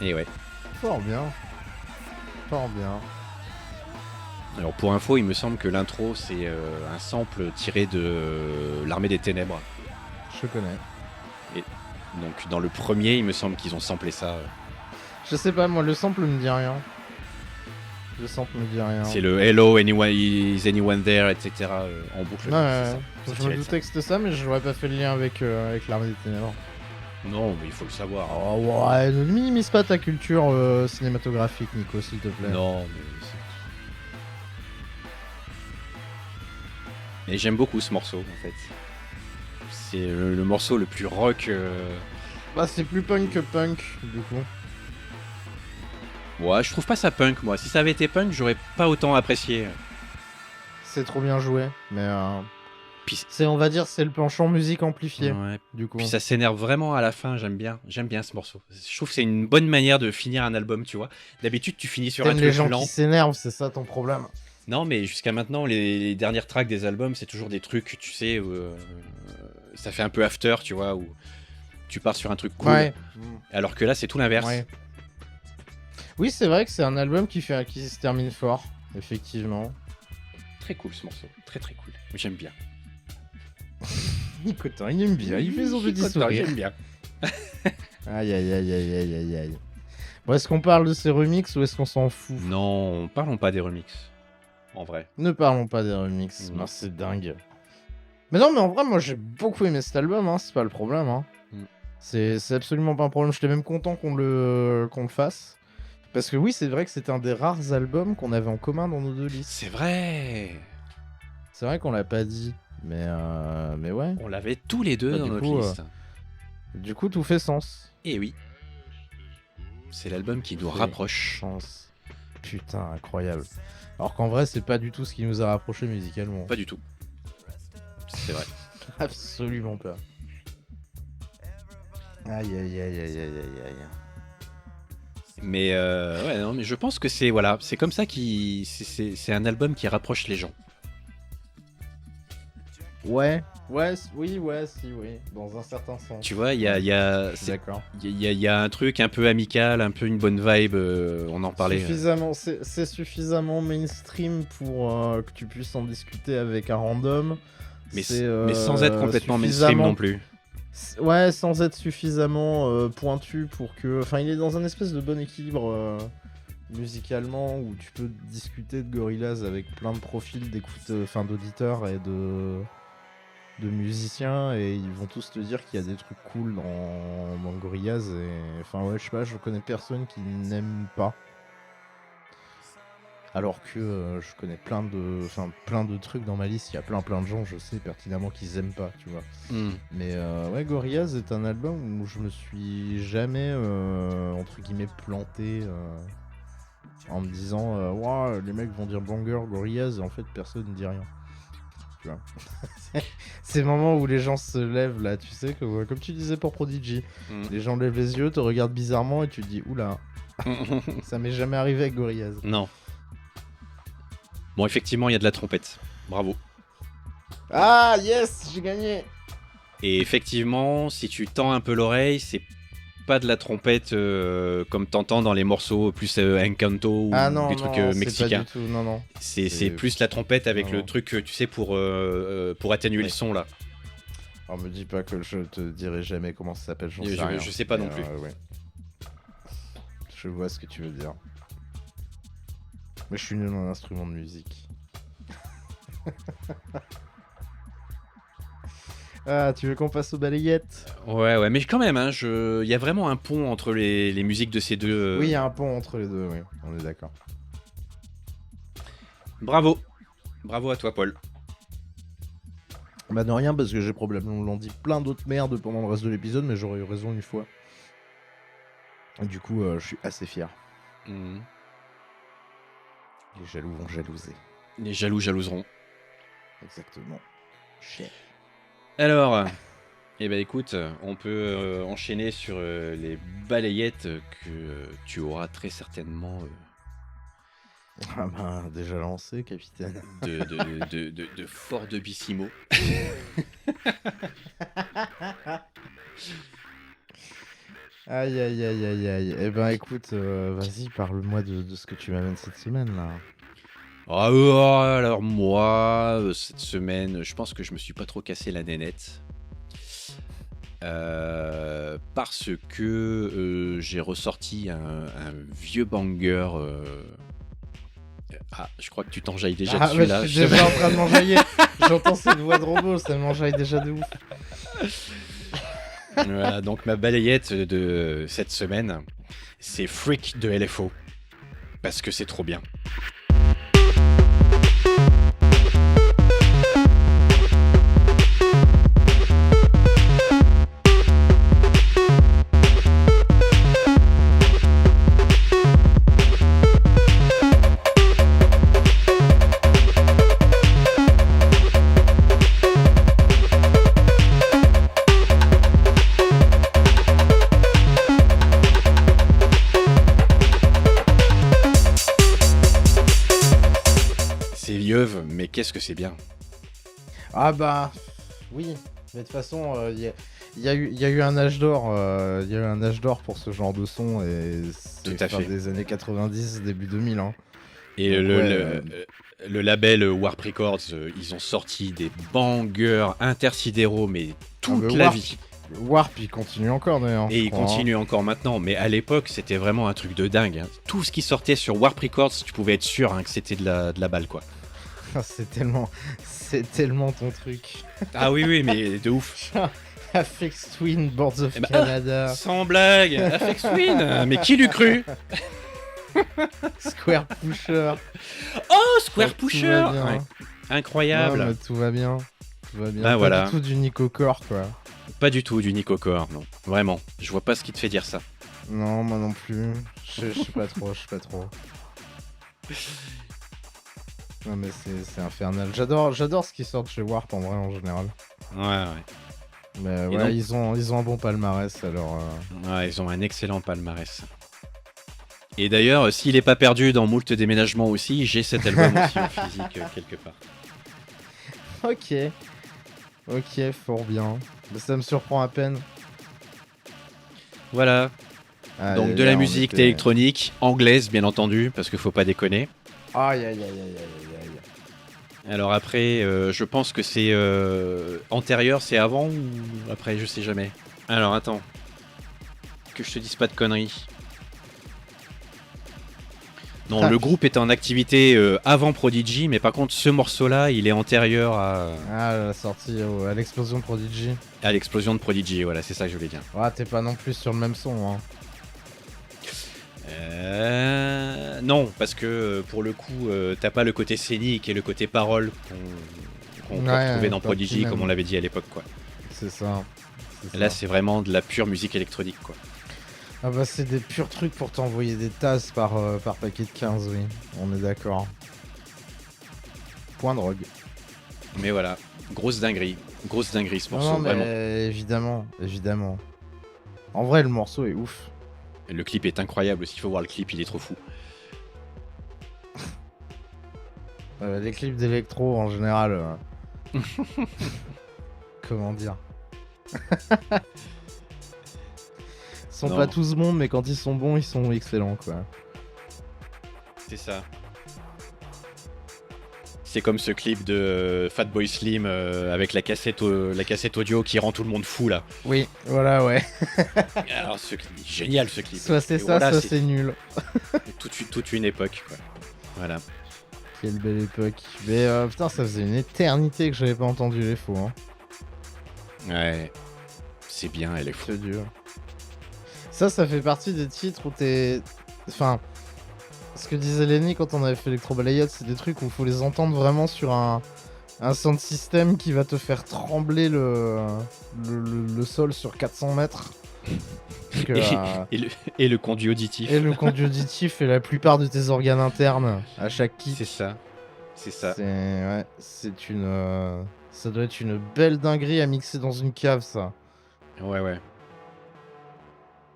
Eh ouais. Fort bien. Fort bien. Alors pour info, il me semble que l'intro c'est un sample tiré de l'Armée des Ténèbres. Je connais. Donc dans le premier, il me semble qu'ils ont samplé ça. Je sais pas, moi le sample me dit rien. Le sample me dit rien. C'est le Hello, anyone, is anyone there, etc. En boucle. Ouais, ouais, c'est ça. ouais. C'est Je tiré me de doutais que c'était ça, mais je n'aurais pas fait le lien avec l'Armée des Ténèbres. ça. Non, mais il faut le savoir. Oh ouais, ne minimise pas ta culture cinématographique, Nico, s'il te plaît. Non, mais et j'aime beaucoup ce morceau en fait. C'est le morceau le plus rock. Bah c'est plus punk que punk, du coup. Ouais, je trouve pas ça punk moi. Si ça avait été punk, j'aurais pas autant apprécié. C'est trop bien joué, mais Puis- c'est, on va dire, c'est le penchant musique amplifiée, Ouais. du coup. Puis ça s'énerve vraiment à la fin, j'aime bien ce morceau. Je trouve que c'est une bonne manière de finir un album, tu vois. D'habitude, tu finis sur un T'aimes les truc gens lent. qui s'énervent, c'est ça ton problème. Non, mais jusqu'à maintenant, les dernières tracks des albums, c'est toujours des trucs, tu sais, où, ça fait un peu after, tu vois, où tu pars sur un truc cool. Ouais. Alors que là, c'est tout l'inverse. Ouais. Oui, c'est vrai que c'est un album qui se termine fort, effectivement. Très cool ce morceau, très très cool. J'aime bien. Nicotin, il aime bien, il fait son petit sourire. J'aime bien. Aïe aïe aïe aïe aïe aïe aïe. Bon, est-ce qu'on parle de ces remixes ou est-ce qu'on s'en fout? Non, parlons pas des remixes. En vrai. Ne parlons pas des remixes, Non. non, c'est dingue. Mais non, mais en vrai, moi j'ai beaucoup aimé cet album, hein, c'est pas le problème. Hein. Mm. C'est absolument pas un problème, j'étais même content qu'on le fasse. Parce que oui, c'est vrai que c'était un des rares albums qu'on avait en commun dans nos deux listes. C'est vrai. C'est vrai qu'on l'a pas dit, mais ouais. On l'avait tous les deux Bah, dans du notre coup, liste. Du coup, tout fait sens. Et oui. C'est l'album qui nous Oui. rapproche. Chance. Putain, incroyable. Alors qu'en vrai, c'est pas du tout ce qui nous a rapprochés musicalement. Pas du tout. C'est vrai. Absolument pas. Aïe aïe aïe aïe aïe aïe aïe. Mais ouais, non, mais je pense que c'est voilà, c'est comme ça c'est un album qui rapproche les gens. Ouais, ouais, oui, dans un certain sens. Tu vois, il y a D'accord. il y a un truc un peu amical, un peu une bonne vibe. On en parlait. Suffisamment, c'est suffisamment mainstream pour que tu puisses en discuter avec un random. Mais C'est, mais sans être complètement mainstream suffisamment- non plus. Ouais, sans être suffisamment pointu pour que. Enfin, il est dans un espèce de bon équilibre musicalement où tu peux discuter de Gorillaz avec plein de profils d'écoute, enfin d'auditeurs et de musiciens, et ils vont tous te dire qu'il y a des trucs cool dans Gorillaz. Et enfin, ouais, je sais pas, je connais personne qui n'aime pas. Alors que je connais plein de trucs dans ma liste. Il y a plein de gens, je sais pertinemment qu'ils aiment pas, tu vois. Mais ouais, Gorillaz est un album où je me suis jamais, entre guillemets, planté en me disant Ouah, les mecs vont dire banger, Gorillaz, et en fait personne ne dit rien. Tu vois. C'est le moment où les gens se lèvent là, tu sais, comme tu disais pour Prodigy. Les gens lèvent les yeux, te regardent bizarrement et tu te dis oula, ça m'est jamais arrivé avec Gorillaz. Non. Bon, effectivement, il y a de la trompette. Bravo. Ah yes, j'ai gagné. Et effectivement, si tu tends un peu l'oreille, c'est pas de la trompette comme t'entends dans les morceaux plus Encanto ou des trucs c'est mexicains. pas du tout, non. C'est plus la trompette avec Non. le truc, tu sais, pour atténuer le son là. Alors me dis pas que je te dirai jamais comment ça s'appelle, j'en sais rien. Je sais pas non plus. Ouais. Je vois ce que tu veux dire. Mais je suis nul en instrument de musique. Ah, tu veux qu'on passe aux balayettes? Ouais, mais quand même, hein, il y a vraiment un pont entre les musiques de ces deux. Oui, il y a un pont entre les deux, oui, on est d'accord. Bravo à toi, Paul. Bah de rien, parce que j'ai probablement dit plein d'autres merdes pendant le reste de l'épisode, mais j'aurais eu raison une fois. Et du coup, je suis assez fier. Les jaloux vont jalouser. Les jaloux jalouseront. Exactement. Chef. Alors, eh ben écoute, on peut enchaîner sur les balayettes que tu auras très certainement Ah bah, déjà lancé, capitaine. de Fort de Bissimo. Aïe. Eh ben écoute, vas-y, parle-moi de ce que tu m'amènes cette semaine là. Alors moi, cette semaine, je pense que je me suis pas trop cassé la nénette. Parce que j'ai ressorti un vieux banger. Ah, je crois que tu t'enjailles déjà dessus là. Je suis déjà en train de m'enjailler. J'entends cette voix de robot, ça m'enjaille déjà de ouf. Voilà, donc ma balayette de cette semaine, c'est Freak de LFO. Parce que c'est trop bien. Mais qu'est-ce que c'est bien. Ah bah oui, mais de toute façon il y a eu un âge d'or, il y a eu un âge d'or pour ce genre de son et c'est Tout à fin fait. des années 90, début 2000 hein. Et Donc, le label Warp Records, ils ont sorti des bangers intersidéraux mais toute mais la Warp, vie. Warp il continue encore d'ailleurs. Et je il crois, continue encore maintenant, mais à l'époque c'était vraiment un truc de dingue. Hein. Tout ce qui sortait sur Warp Records, tu pouvais être sûr hein, que c'était de la balle quoi. hein. C'est tellement ton truc. Ah oui, mais de ouf. Afex Twin, Boards of Eh ben, Canada, Sans blague, Afex Twin, mais qui l'eût cru? Square Pusher. Oh, Square Tout Pusher, va bien. ouais. Incroyable. Non, mais tout va bien. Bah Pas voilà. du tout du Nico Core quoi. Pas du tout du Nico Core, non. Vraiment, je vois pas ce qui te fait dire ça. Non, moi non plus. Je sais pas trop, Non mais c'est infernal. J'adore ce qui sort de chez Warp en vrai en général. Ouais. Mais Et ouais, donc ils ont un bon palmarès alors. Ouais, ils ont un excellent palmarès. Et d'ailleurs, s'il est pas perdu dans moult déménagements aussi, j'ai cet album aussi en physique quelque part. Ok, fort bien. Mais ça me surprend à peine. Voilà, donc de la musique électronique, anglaise bien entendu, parce qu'il faut pas déconner. Aïe. Alors après, je pense que c'est antérieur, c'est avant ou après, je sais jamais. Alors attends, que je te dise pas de conneries. Non, le groupe est en activité avant Prodigy, mais par contre ce morceau-là, il est antérieur La sortie à l'explosion de Prodigy. à l'explosion de Prodigy, voilà, c'est ça que je voulais dire. Ah, t'es pas non plus sur le même son hein. non, parce que pour le coup, t'as pas le côté scénique et le côté parole qu'on peut Ouais, retrouver dans pas Prodigy, même. comme on l'avait dit à l'époque, quoi. C'est ça. Là, c'est vraiment de la pure musique électronique, quoi. Ah bah c'est des purs trucs pour t'envoyer des tasses par paquet de 15, oui. On est d'accord. Point drogue. Mais voilà, grosse dinguerie ce morceau, Non, mais vraiment. évidemment, évidemment. En vrai, le morceau est ouf. Et le clip est incroyable aussi, il faut voir le clip, il est trop fou. Les clips d'électro en général. Comment dire Ils sont Non. pas tous bons, mais quand ils sont bons, ils sont excellents, quoi. C'est ça. C'est comme ce clip de Fatboy Slim avec la cassette audio qui rend tout le monde fou là. Oui, voilà, ouais. Alors génial ce clip. Soit c'est Et ça, voilà, soit c'est nul. toute une époque quoi. Voilà. Quelle belle époque. Mais putain, ça faisait une éternité que j'avais pas entendu les faux, hein. Ouais. C'est bien, elle est fou. C'est dur. Ça fait partie des titres où t'es... Enfin... Ce que disait Lenny quand on avait fait Electro Balayette, c'est des trucs où il faut les entendre vraiment sur un sound system qui va te faire trembler le sol sur 400 mètres. Parce que, Et le conduit auditif. et le conduit auditif et la plupart de tes organes internes à chaque kick. C'est ça. C'est ça. Ouais, c'est une... ça doit être une belle dinguerie à mixer dans une cave, ça. Ouais.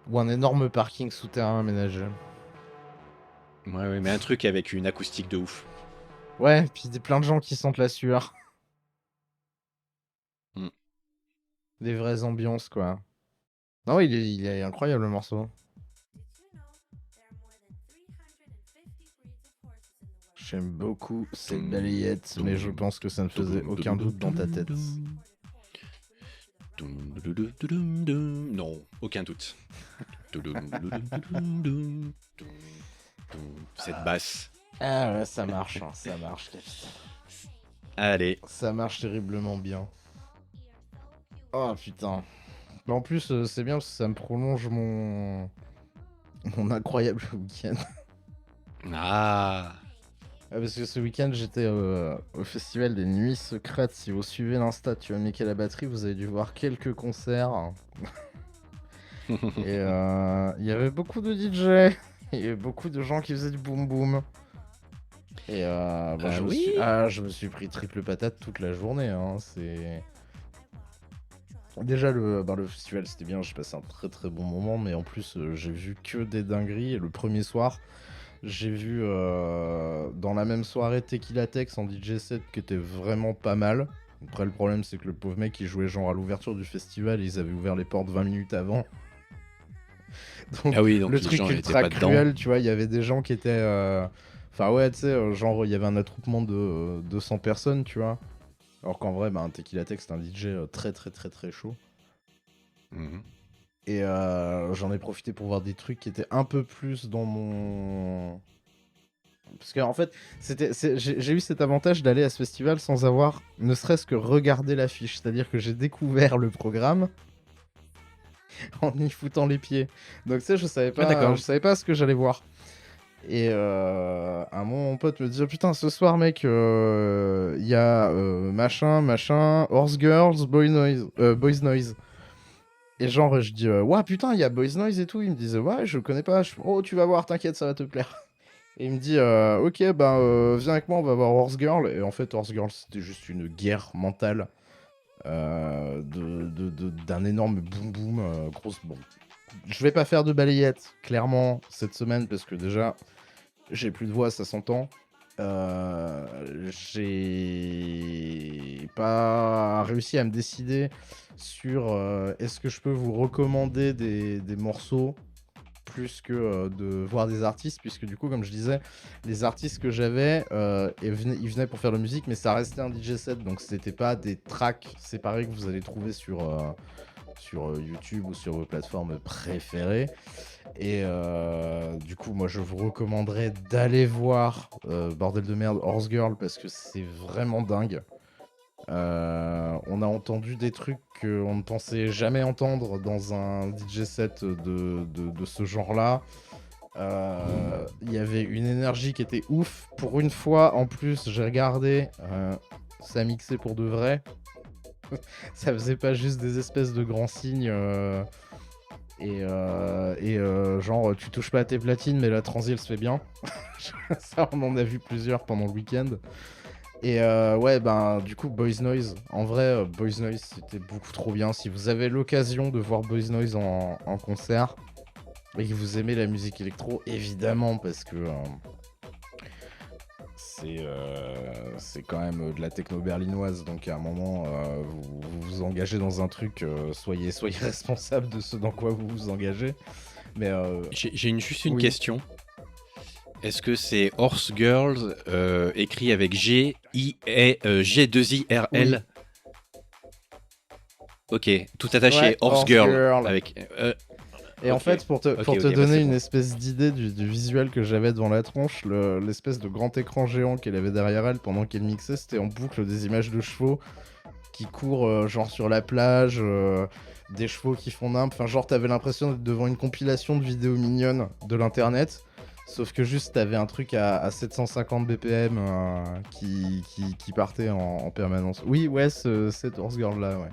Ou un énorme parking souterrain aménagé. Ouais, mais un truc avec une acoustique de ouf. Ouais, puis plein de gens qui sentent la sueur. Mm. Des vraies ambiances, quoi. Non, il est incroyable, le morceau. J'aime beaucoup cette balayette, mais je pense que ça ne faisait aucun doute dans ta tête. Non, aucun doute. Cette basse. Ah ouais, ça marche, hein, ça marche. Allez. Ça marche terriblement bien. Oh putain. Mais en plus, c'est bien parce que ça me prolonge mon incroyable week-end. Ah. Parce que ce week-end, j'étais au festival des Nuits Secrètes. Si vous suivez l'Insta, tu as Mickey la batterie, vous avez dû voir quelques concerts. Et il y avait beaucoup de DJ. Il y avait beaucoup de gens qui faisaient du boom boom. Et je me suis pris triple patate toute la journée. Hein. C'est... Déjà, le festival, c'était bien. J'ai passé un très très bon moment. Mais en plus, j'ai vu que des dingueries. Et le premier soir... J'ai vu dans la même soirée Tequila Tex en DJ set qui était vraiment pas mal. Après le problème c'est que le pauvre mec il jouait genre à l'ouverture du festival et ils avaient ouvert les portes 20 minutes avant. Donc, Ah oui, donc le les truc gens étaient ultra pas dedans. cruel, tu vois, il y avait des gens qui étaient... Enfin ouais, tu sais, genre il y avait un attroupement de 200 personnes, tu vois. Alors qu'en vrai, un Tequila Tex c'est un DJ très très très très chaud. Mhm. Et j'en ai profité pour voir des trucs qui étaient un peu plus dans mon... Parce qu'en fait, j'ai eu cet avantage d'aller à ce festival sans avoir ne serait-ce que regardé l'affiche. C'est-à-dire que j'ai découvert le programme en y foutant les pieds. Donc tu sais, je savais pas, je savais pas ce que j'allais voir. Et un moment, mon pote me dit oh, putain, ce soir, mec, il y a machin, Horse Girls, Boys Noise. Et genre, je dis, ouais, putain, il y a Boys Noise et tout. Il me disait, ouais, je connais pas. Oh, tu vas voir, t'inquiète, ça va te plaire. Et il me dit, ok, viens avec moi, on va voir Horse Girl. Et en fait, Horse Girl, c'était juste une guerre mentale d'un énorme boom boom. Grosse. Bon, je vais pas faire de balayette, clairement, cette semaine, parce que déjà, j'ai plus de voix, ça s'entend. J'ai pas réussi à me décider sur est-ce que je peux vous recommander des morceaux plus que de voir des artistes, puisque du coup, comme je disais, les artistes que j'avais, ils venaient pour faire de la musique, mais ça restait un DJ set, donc c'était pas des tracks séparés que vous allez trouver sur YouTube ou sur vos plateformes préférées. Et du coup, moi, je vous recommanderais d'aller voir Bordel de merde Horse Girl parce que c'est vraiment dingue. On a entendu des trucs qu'on ne pensait jamais entendre dans un DJ set de ce genre-là. il y avait une énergie qui était ouf. Pour une fois, en plus, j'ai regardé, ça mixait pour de vrai. Ça faisait pas juste des espèces de grands signes genre tu touches pas à tes platines mais la transi elle se fait bien. Ça on en a vu plusieurs pendant le week-end. Et ouais ben du coup Boys Noise, en vrai Boys Noise c'était beaucoup trop bien. Si vous avez l'occasion de voir Boys Noise en concert et que vous aimez la musique électro, évidemment parce que c'est quand même de la techno berlinoise, donc à un moment vous vous engagez dans un truc, soyez responsable de ce dans quoi vous vous engagez. Mais J'ai juste une Oui. question. Est-ce que c'est Horse Girls écrit avec G2IRL? Ok, tout attaché, Ouais, Horse Horse Girl. Girl. Avec, Et en ok. fait, pour te Ok, bah, donner c'est une bon. espèce d'idée du visuel que j'avais devant la tronche, l'espèce de grand écran géant qu'elle avait derrière elle pendant qu'elle mixait, c'était en boucle des images de chevaux qui courent genre sur la plage, des chevaux qui font nimp. Enfin, genre, t'avais l'impression d'être devant une compilation de vidéos mignonnes de l'internet. Sauf que juste, t'avais un truc à 750 BPM qui partait en permanence. Oui, ouais, cette Horse Girl là, ouais.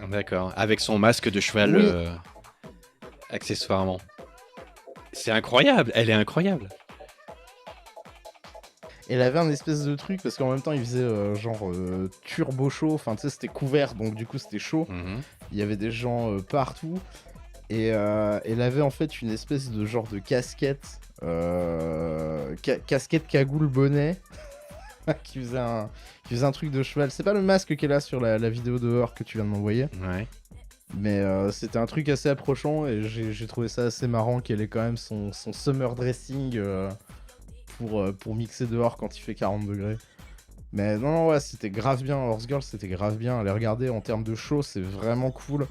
D'accord, avec son masque de cheval Oui. accessoirement. C'est incroyable, elle est incroyable. Elle avait un espèce de truc parce qu'en même temps il faisait turbo chaud, enfin tu sais c'était couvert donc du coup c'était chaud, Mhm. il y avait des gens partout et elle avait en fait une espèce de genre de casquette, casquette cagoule bonnet qui faisait un truc de cheval. C'est pas le masque qu'elle a sur la vidéo dehors que tu viens de m'envoyer, Ouais. mais c'était un truc assez approchant et j'ai trouvé ça assez marrant qu'elle ait quand même son summer dressing pour mixer dehors quand il fait 40 degrés. Mais non, ouais, c'était grave bien. Horse Girl, c'était grave bien. Allez regarder en termes de show, c'est vraiment cool.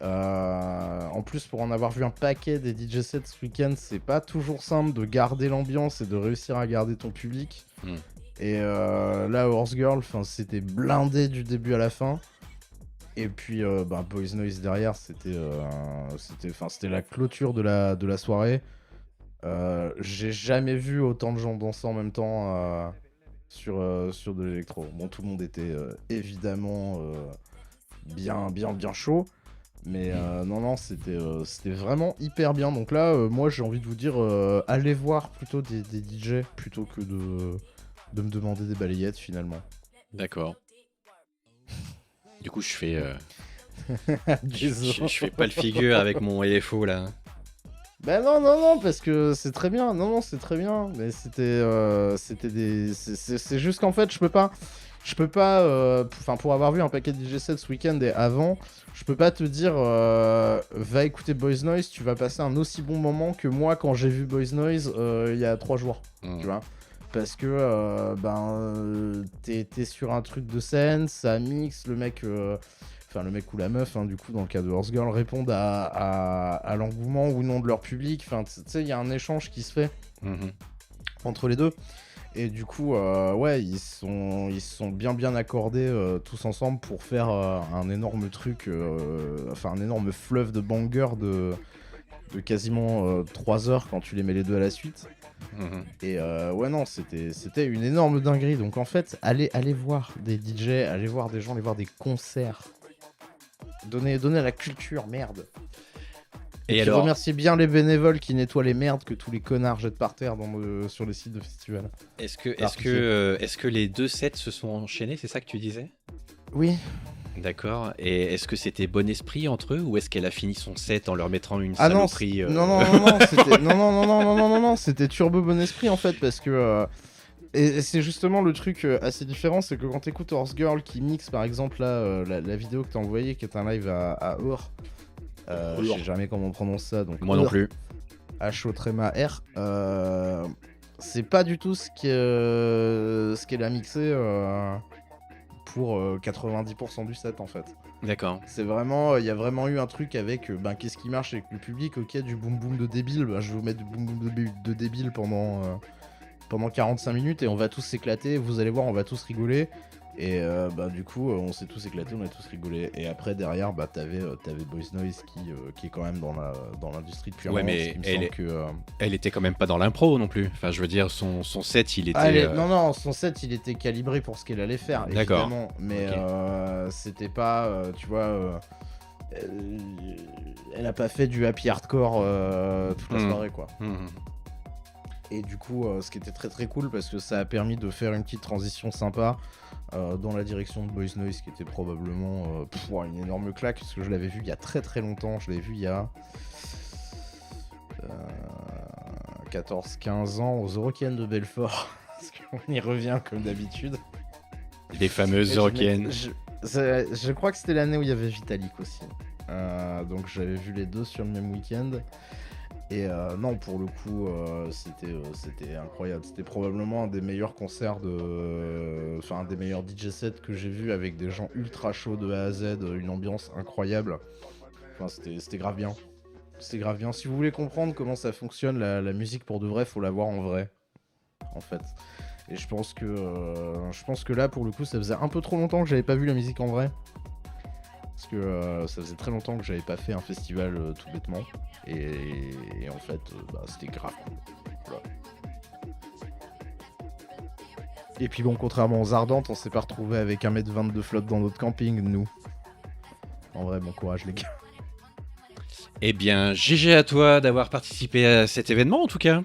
En plus, pour en avoir vu un paquet des DJ sets ce week-end, c'est pas toujours simple de garder l'ambiance et de réussir à garder ton public. Mm. Et là, Horse Girl, c'était blindé du début à la fin. Et puis, Boys Noise derrière, c'était la clôture de la soirée. J'ai jamais vu autant de gens danser en même temps sur de l'électro. Bon, tout le monde était évidemment bien chaud. Mais non, c'était vraiment hyper bien. Donc là, moi, j'ai envie de vous dire, allez voir plutôt des DJ plutôt que de me demander des balayettes finalement. D'accord. Du coup, je fais Désolé. je fais pas le figure avec mon LFO là. Bah non, parce que c'est très bien. Non, c'est très bien. Mais c'est juste qu'en fait, je peux pas, pour avoir vu un paquet de DJ sets ce week-end et avant, je peux pas te dire, va écouter Boys Noise, tu vas passer un aussi bon moment que moi quand j'ai vu Boys Noise il y a 3 jours, Mm. tu vois. Parce que, t'es sur un truc de scène, ça mixe, le mec ou la meuf, du coup, dans le cas de Horse Girl, répondent à l'engouement ou non de leur public. Enfin, tu sais, il y a un échange qui se fait Mhm. entre les deux. Et du coup, ouais, ils sont bien accordés tous ensemble pour faire un énorme truc, un énorme fleuve de bangers de quasiment 3 heures quand tu les mets les deux à la suite. Mhm. Et ouais, non, c'était une énorme dinguerie. Donc en fait, allez voir des DJ, allez voir des gens, allez voir des concerts. Donnez à la culture, merde. Et puis alors, remerciez bien les bénévoles qui nettoient les merdes que tous les connards jettent par terre sur les sites de festivals. est-ce que Artificiel. est-ce que les deux sets se sont enchaînés, c'est ça que tu disais? Oui. D'accord. Et est-ce que c'était bon esprit entre eux ou est-ce qu'elle a fini son set en leur mettant une Ah non, saloperie non, c'était turbo bon esprit en fait parce que et c'est justement le truc assez différent, c'est que quand t'écoutes Horse Girl qui mixe par exemple là la vidéo que t'as envoyée qui est un live à Ur, je sais jamais comment on prononce ça donc Moi non Ur, plus. H-O-R, c'est pas du tout ce qu'elle a mixé pour 90% du set en fait. D'accord. C'est vraiment, il y a vraiment eu un truc avec, qu'est-ce qui marche avec le public, ok, du boom boom de débile, je vais vous mettre du boom boom de débile pendant 45 minutes et on va tous s'éclater, vous allez voir, on va tous rigoler. Et bah du coup on s'est tous éclatés, on a tous rigolé. Et après derrière bah t'avais Boys Noise qui est quand même dans l'industrie depuis un Ouais, moment, mais parce qu'il me semble que Elle était quand même pas dans l'impro non plus. Enfin, je veux dire, son set, il était. non, son set il était calibré pour ce qu'elle allait faire, D'accord. évidemment. Mais Ok. c'était pas, tu vois, elle a pas fait du happy hardcore toute la soirée, quoi. Mhm. Et du coup, ce qui était très très cool, parce que ça a permis de faire une petite transition sympa dans la direction de Boys Noise, qui était probablement une énorme claque, parce que je l'avais vu il y a très très longtemps. Je l'avais vu il y a 14-15 ans aux Eurocaines de Belfort. Parce qu'on y revient comme d'habitude. Les fameuses Eurocaines. Je crois que c'était l'année où il y avait Vitalik aussi. Donc j'avais vu les deux sur le même week-end. Et non, pour le coup, c'était incroyable. C'était probablement un des meilleurs concerts Enfin, un des meilleurs DJ sets que j'ai vu, avec des gens ultra chauds de A à Z, une ambiance incroyable. Enfin, c'était grave bien. C'était grave bien. Si vous voulez comprendre comment ça fonctionne, la musique pour de vrai, faut la voir en vrai. En fait. Et je pense que là, pour le coup, ça faisait un peu trop longtemps que j'avais pas vu la musique en vrai. Parce que ça faisait très longtemps que j'avais pas fait un festival tout bêtement. Et en fait, c'était grave cool. Voilà. Et puis bon, contrairement aux Ardentes, on s'est pas retrouvé avec 1m20 de flotte dans notre camping, nous. En vrai, bon courage les gars. Eh bien, GG à toi d'avoir participé à cet événement en tout cas.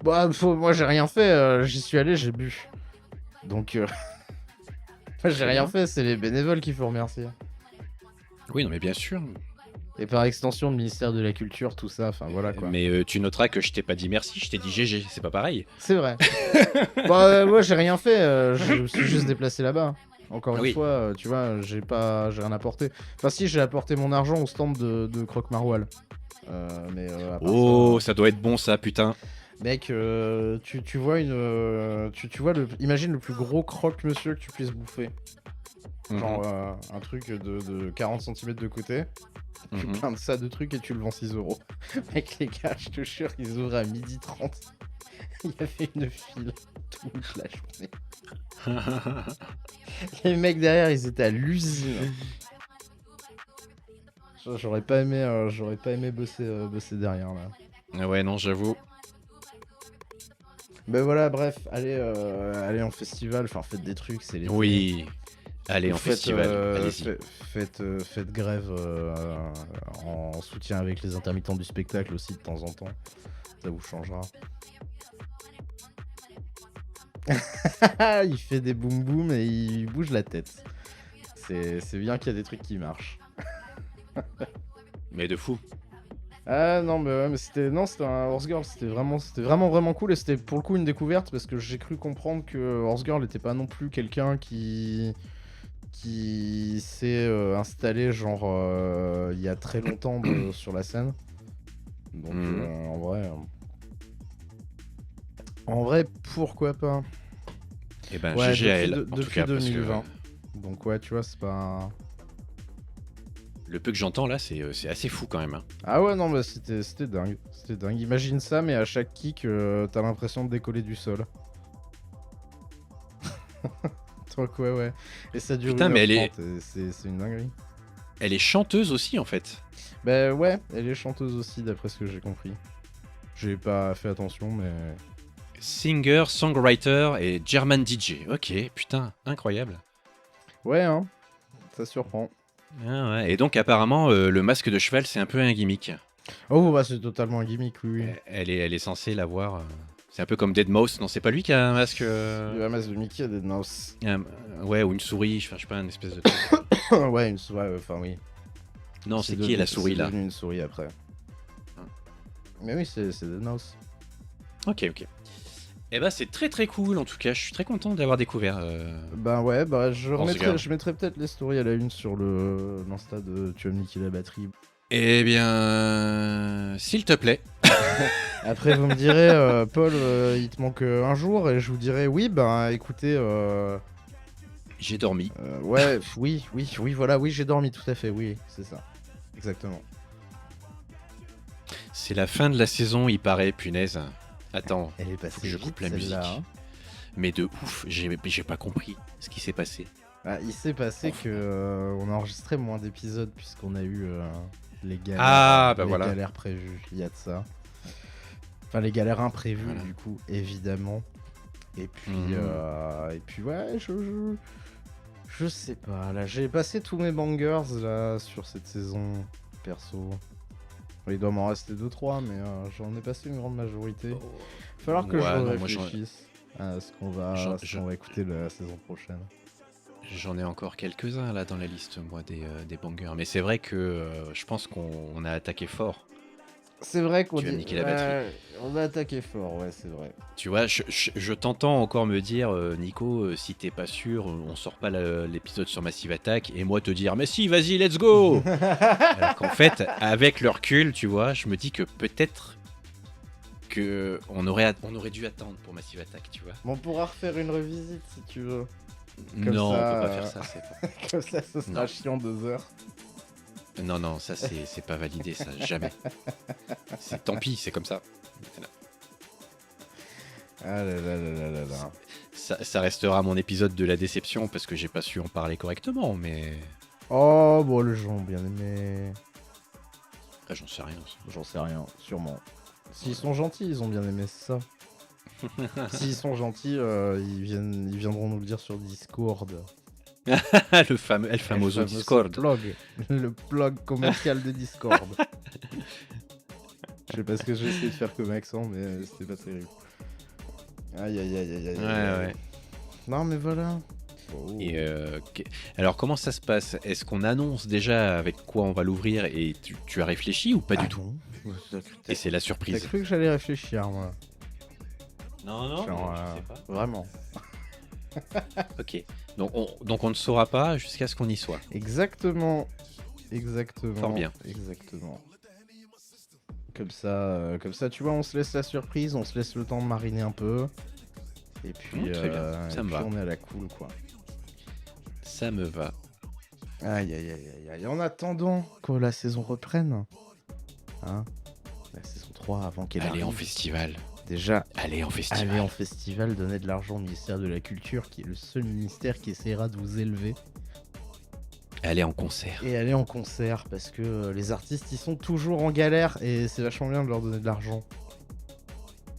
Bah, moi j'ai rien fait, j'y suis allé, j'ai bu. Donc, j'ai rien fait, c'est les bénévoles qu'il faut remercier. Oui, non, mais bien sûr. Et par extension, le ministère de la Culture, tout ça, enfin voilà quoi. Mais tu noteras que je t'ai pas dit merci, je t'ai dit GG, c'est pas pareil. C'est vrai. Bah, moi j'ai rien fait, je me suis juste déplacé là-bas. Encore une Oui. fois, tu vois, j'ai rien apporté. Enfin, si, j'ai apporté mon argent au stand de Croque Maroual. Mais à part Oh, ça doit être bon ça, putain. mec, tu vois imagine le plus gros croque-monsieur que tu puisses bouffer. Genre un truc de 40 cm de côté. Tu Mhm. plein de ça de trucs et tu le vends 6 €. Mec, les gars, je te jure qu'ils ouvraient à 12h30. Il y avait une file toute la journée. Les mecs derrière, ils étaient à l'usine. J'aurais pas aimé bosser derrière là. Ah ouais, non, j'avoue. Ben voilà, bref, allez en festival, enfin faites des trucs, c'est les. Oui. Allez, en festival, allez-y. Faites grève en soutien avec les intermittents du spectacle aussi de temps en temps. Ça vous changera. Il fait des boum boum et il bouge la tête. C'est bien qu'il y a des trucs qui marchent. Mais de fou. Ah non, mais ouais, mais c'était un Horse Girl, c'était vraiment cool, et c'était pour le coup une découverte, parce que j'ai cru comprendre que Horse Girl n'était pas non plus quelqu'un qui s'est installé genre il y a très longtemps sur la scène. Donc en vrai pourquoi pas. Et ben Ouais, GG à elle, en tout depuis cas, parce 2020. que Donc ouais, tu vois, c'est pas. le peu que j'entends là, c'est assez fou quand même. Hein. Ah ouais, non, bah c'était dingue. C'était dingue. Imagine ça, mais à chaque kick, t'as l'impression de décoller du sol. Donc ouais. Et ça dure Putain, mais 1h30, et c'est une dinguerie. Elle est chanteuse aussi en fait. Bah ouais, elle est chanteuse aussi, d'après ce que j'ai compris. J'ai pas fait attention, mais. Singer, songwriter et German DJ. Ok, putain, incroyable. Ouais, hein. Ça surprend. Ah ouais. Et donc apparemment, le masque de cheval, c'est un peu un gimmick. Oh, bah c'est totalement un gimmick, oui. Elle est censée l'avoir. C'est un peu comme Deadmau5, non, c'est pas lui qui a un masque. Le masque de Mickey à Deadmau5. Ouais, ou une souris, enfin, je sais pas, une espèce de. Ouais, une souris, enfin oui. Non, c'est qui la souris là? C'est devenu une souris après. Mais oui, c'est Deadmau5. Ok. Eh bah, c'est très très cool en tout cas, je suis très content d'avoir découvert. Bah ouais, bah je Horse Girl. mettrai peut-être les stories à la une sur l'Insta de Tu as niqué la batterie. Eh bien, s'il te plaît. Après vous me direz, Paul, il te manque un jour, et je vous dirai oui, bah écoutez, J'ai dormi. ouais, oui, voilà, oui, j'ai dormi, tout à fait, oui, c'est ça, exactement. C'est la fin de la saison, il paraît, punaise. Attends, Elle est faut passée que je vite, coupe la musique. celle-là, hein. Mais de ouf, j'ai pas compris ce qui s'est passé. Ah, il s'est passé que on a enregistré moins d'épisodes puisqu'on a eu les galères, Ah, bah les voilà. galères prévues. Il y a de ça. Enfin, les galères imprévues, Voilà. du coup, évidemment. Et puis, ouais, je sais pas. Là, j'ai passé tous mes bangers là sur cette saison, perso. Il doit m'en rester 2-3, mais j'en ai passé une grande majorité. Il va falloir que Ouais, je non, moi, réfléchisse à ce qu'on va, j'en- va écouter la saison prochaine. J'en ai encore quelques-uns là dans la liste, moi, des bangers. Mais c'est vrai que je pense qu'on a attaqué fort. C'est vrai qu'on Tu vas me niquer la batterie. on va attaquer fort, ouais, c'est vrai. Tu vois, je t'entends encore me dire, Nico, si t'es pas sûr, on sort pas l'épisode sur Massive Attack, et moi te dire, mais si, vas-y, let's go. Alors qu'en fait, avec le recul, tu vois, je me dis que peut-être que on aurait dû attendre pour Massive Attack, tu vois. On pourra refaire une revisite si tu veux. Non, ça, on peut pas faire ça. c'est pas- Comme ça, ce sera Non. chiant 2 heures. Non, ça c'est pas validé, ça, jamais. Tant pis, c'est comme ça. Ah là là là là là là. Ça restera mon épisode de la déception parce que j'ai pas su en parler correctement, mais Oh, bon, les gens ont bien aimé. après j'en sais rien. J'en sais rien, sûrement. S'ils sont gentils, ils ont bien aimé ça. S'ils sont gentils, ils viendront nous le dire sur Discord. le fameux El Famoso Discord. Plug. Le plug commercial de Discord. Je sais pas ce que j'ai essayé de faire comme accent, mais c'était pas terrible. Aïe aïe aïe aïe aïe. Ouais. Non mais voilà. Oh. Et alors comment ça se passe? Est-ce qu'on annonce déjà avec quoi on va l'ouvrir et tu as réfléchi ou pas du tout? Et c'est la T'as surprise. cru que j'allais réfléchir, moi. Non, Genre, vraiment. Ok. Donc on ne saura pas jusqu'à ce qu'on y soit. Exactement. Fort bien. Exactement. Comme ça, tu vois, on se laisse la surprise, on se laisse le temps de mariner un peu. Et puis, Très bien, ça et me puis va. on est à la cool, quoi. Ça me va. Aïe, aïe, aïe, aïe, aïe. En attendant que la saison reprenne, hein, la saison 3 avant qu'elle Allez arrive. en festival. Déjà, Allez en festival. allez en festival, donnez de l'argent au ministère de la Culture, qui est le seul ministère qui essaiera de vous élever. Allez en concert. Et aller en concert, parce que les artistes, ils sont toujours en galère, et c'est vachement bien de leur donner de l'argent.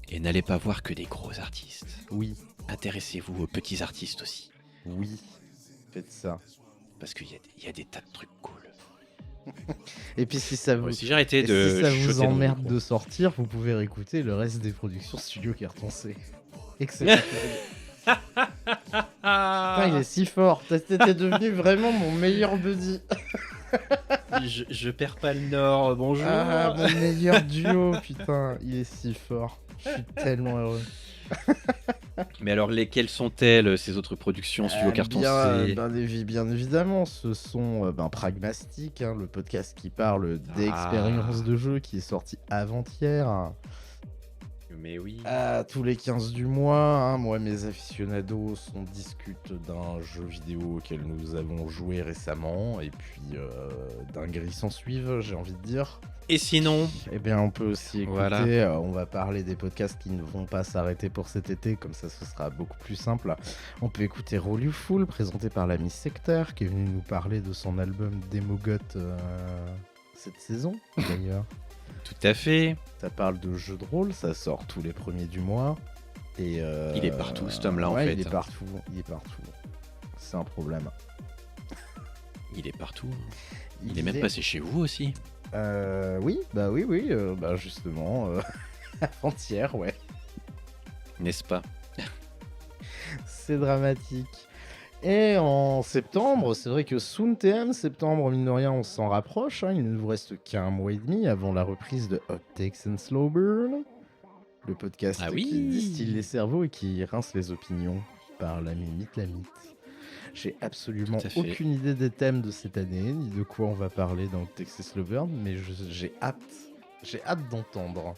Et n'allez pas voir que des gros artistes. Oui, Intéressez-vous aux petits artistes aussi. oui, faites ça. Parce qu'il y a des tas de trucs cool. Et puis si ça vous, Si j'arrêtais et de si ça vous chuchoter dans le emmerde micro. de sortir, vous pouvez réécouter le reste des productions Studio Carton C. Excellent. Putain, il est si fort. T'es devenu vraiment mon meilleur buddy. je perds pas le nord, bonjour. Ah, mon meilleur duo, putain. Il est si fort. Je suis tellement heureux. Mais alors, quelles sont-elles, ces autres productions Studio Carton C Bien évidemment, ce sont Pragmastic, hein, le podcast qui parle d'expériences de jeu qui est sorti avant-hier. Mais oui. Tous les 15 du mois, hein, moi et mes aficionados, on discute d'un jeu vidéo auquel nous avons joué récemment, et puis dingueries s'en suivent, j'ai envie de dire. Et sinon Eh bien, on peut aussi écouter, Voilà. on va parler des podcasts qui ne vont pas s'arrêter pour cet été, comme ça ce sera beaucoup plus simple. On peut écouter Roll You Fool, présenté par la Miss Sector, qui est venue nous parler de son album Demogot cette saison, d'ailleurs. Tout à fait. Ça parle de jeux de rôle, ça sort tous les premiers du mois. Et Il est partout, cet homme-là, en ouais, fait. Il est partout, C'est un problème. Il est partout. Il est même passé chez vous aussi. Oui, justement, avant-hier, ouais. N'est-ce pas? C'est dramatique. Et en septembre, c'est vrai que Soon TM, septembre, mine de rien, on s'en rapproche. Hein, il ne vous reste qu'un mois et demi avant la reprise de Hot Takes and Slow Burn. Le podcast Ah oui. qui distille les cerveaux et qui rince les opinions par l'ami Mythe. J'ai absolument Tout à fait. aucune idée des thèmes de cette année, ni de quoi on va parler dans Hot Takes and Slow Burn, mais j'ai hâte. J'ai hâte d'entendre.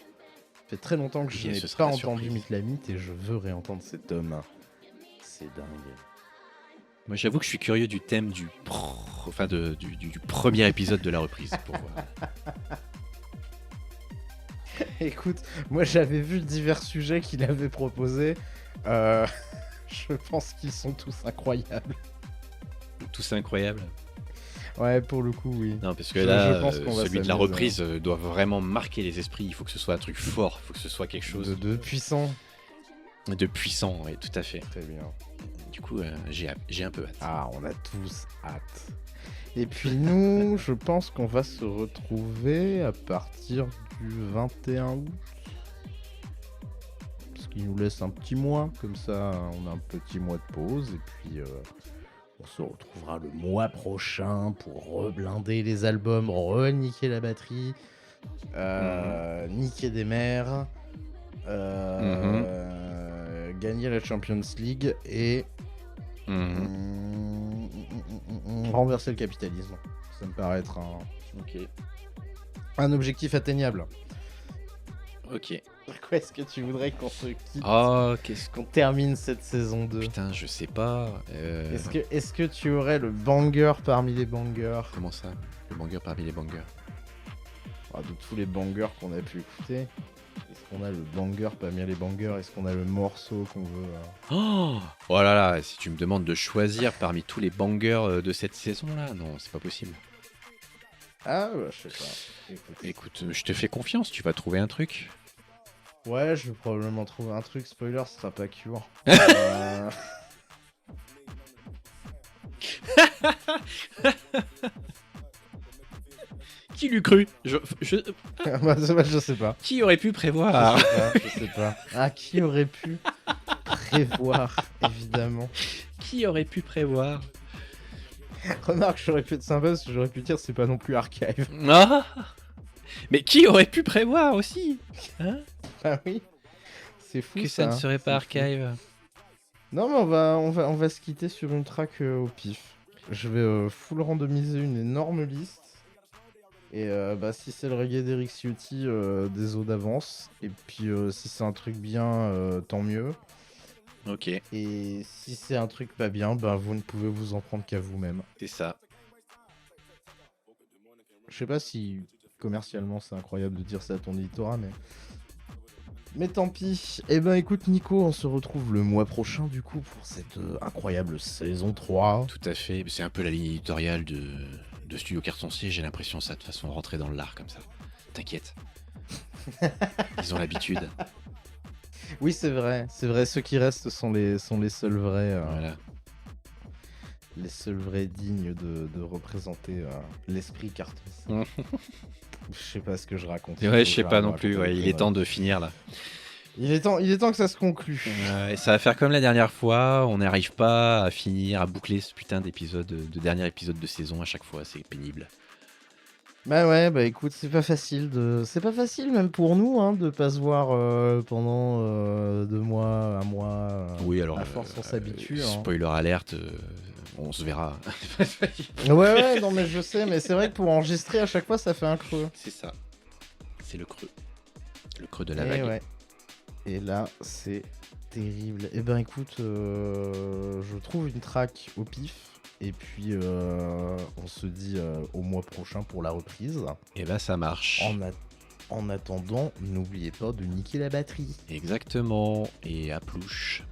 Ça fait très longtemps que je Et n'ai ce sera pas la entendu surprise. Mythe et je veux réentendre cet homme. C'est dingue. Moi, j'avoue que je suis curieux du thème du premier épisode de la reprise. Pour voir. Écoute, moi j'avais vu divers sujets qu'il avait proposés. Je pense qu'ils sont tous incroyables. Tout c'est incroyable. Ouais, pour le coup, oui. Non, parce que Je là, pense qu'on va celui de la s'amuser, reprise doit vraiment marquer les esprits. Il faut que ce soit un truc fort, il faut que ce soit quelque chose De puissant. de puissant, oui, tout à fait. Très bien. Du coup, j'ai un peu hâte. Ah, on a tous hâte. Et puis nous, je pense qu'on va se retrouver à partir du 21 août. Parce qu'il nous laisse un petit mois, comme ça on a un petit mois de pause. Et puis on se retrouvera le mois prochain pour reblinder les albums, reniquer la batterie, niquer des mers, gagner la Champions League et renverser le capitalisme. Ça me paraît être un objectif atteignable. Ok. Quoi est-ce que tu voudrais qu'on se quitte, Oh, qu'est-ce qu'on termine cette saison 2? Putain, je sais pas. Est-ce que tu aurais le banger parmi les bangers? Comment ça? Le banger parmi les bangers. De tous les bangers qu'on a pu écouter, est-ce qu'on a le banger parmi les bangers? Est-ce qu'on a le morceau qu'on veut Oh là là, si tu me demandes de choisir parmi tous les bangers de cette saison-là, non, c'est pas possible. Ah, bah, je sais pas. Écoute, je te fais confiance, tu vas trouver un truc. Ouais, je vais probablement trouver un truc. Spoiler, ce sera pas Cure. Qui l'eût cru? Bah, je sais pas. Qui aurait pu prévoir? Je sais pas. Ah, qui aurait pu prévoir, évidemment. Qui aurait pu prévoir? Remarque, j'aurais pu être sympa parce que j'aurais pu dire c'est pas non plus Archive. Ah, mais qui aurait pu prévoir aussi? Hein? Ah oui, c'est fou Que ça ne serait pas Archive. Non, mais on va se quitter sur une track au pif. Je vais full randomiser une énorme liste. Et si c'est le reggae d'Eric Ciotti, des os d'avance. Et puis si c'est un truc bien, tant mieux. Ok, Et si c'est un truc pas bien, vous ne pouvez vous en prendre qu'à vous-même. c'est ça. Je sais pas si commercialement c'est incroyable de dire ça à ton éditorat, mais tant pis. Eh ben écoute Nico, on se retrouve le mois prochain du coup pour cette incroyable saison 3. Tout à fait, c'est un peu la ligne éditoriale de Studio Cartoncier, j'ai l'impression ça, de façon rentrer dans l'art comme ça. T'inquiète. Ils ont l'habitude. Oui c'est vrai, ceux qui restent sont les seuls vrais. Voilà. Les seuls vrais dignes de représenter l'esprit carton. Je sais pas ce que je raconte. Ouais, je sais pas non plus, ouais, il est temps de finir là. Il est temps que ça se conclue. Et ça va faire comme la dernière fois, on n'arrive pas à finir, à boucler ce putain d'épisode, de dernier épisode de saison à chaque fois, c'est pénible. Bah ouais, bah écoute, c'est pas facile même pour nous de pas se voir pendant 2 mois, 1 mois. Oui, alors, à force on s'habitue. spoiler alerte, on se verra. Ouais, non mais je sais, mais c'est vrai que pour enregistrer à chaque fois ça fait un creux. C'est ça, c'est le creux de la Et vague. ouais. Et là, c'est terrible. Eh ben écoute, je trouve une track au pif. Et puis, on se dit au mois prochain pour la reprise. Et bah ça marche. En attendant, n'oubliez pas de niquer la batterie. Exactement, et à plouche.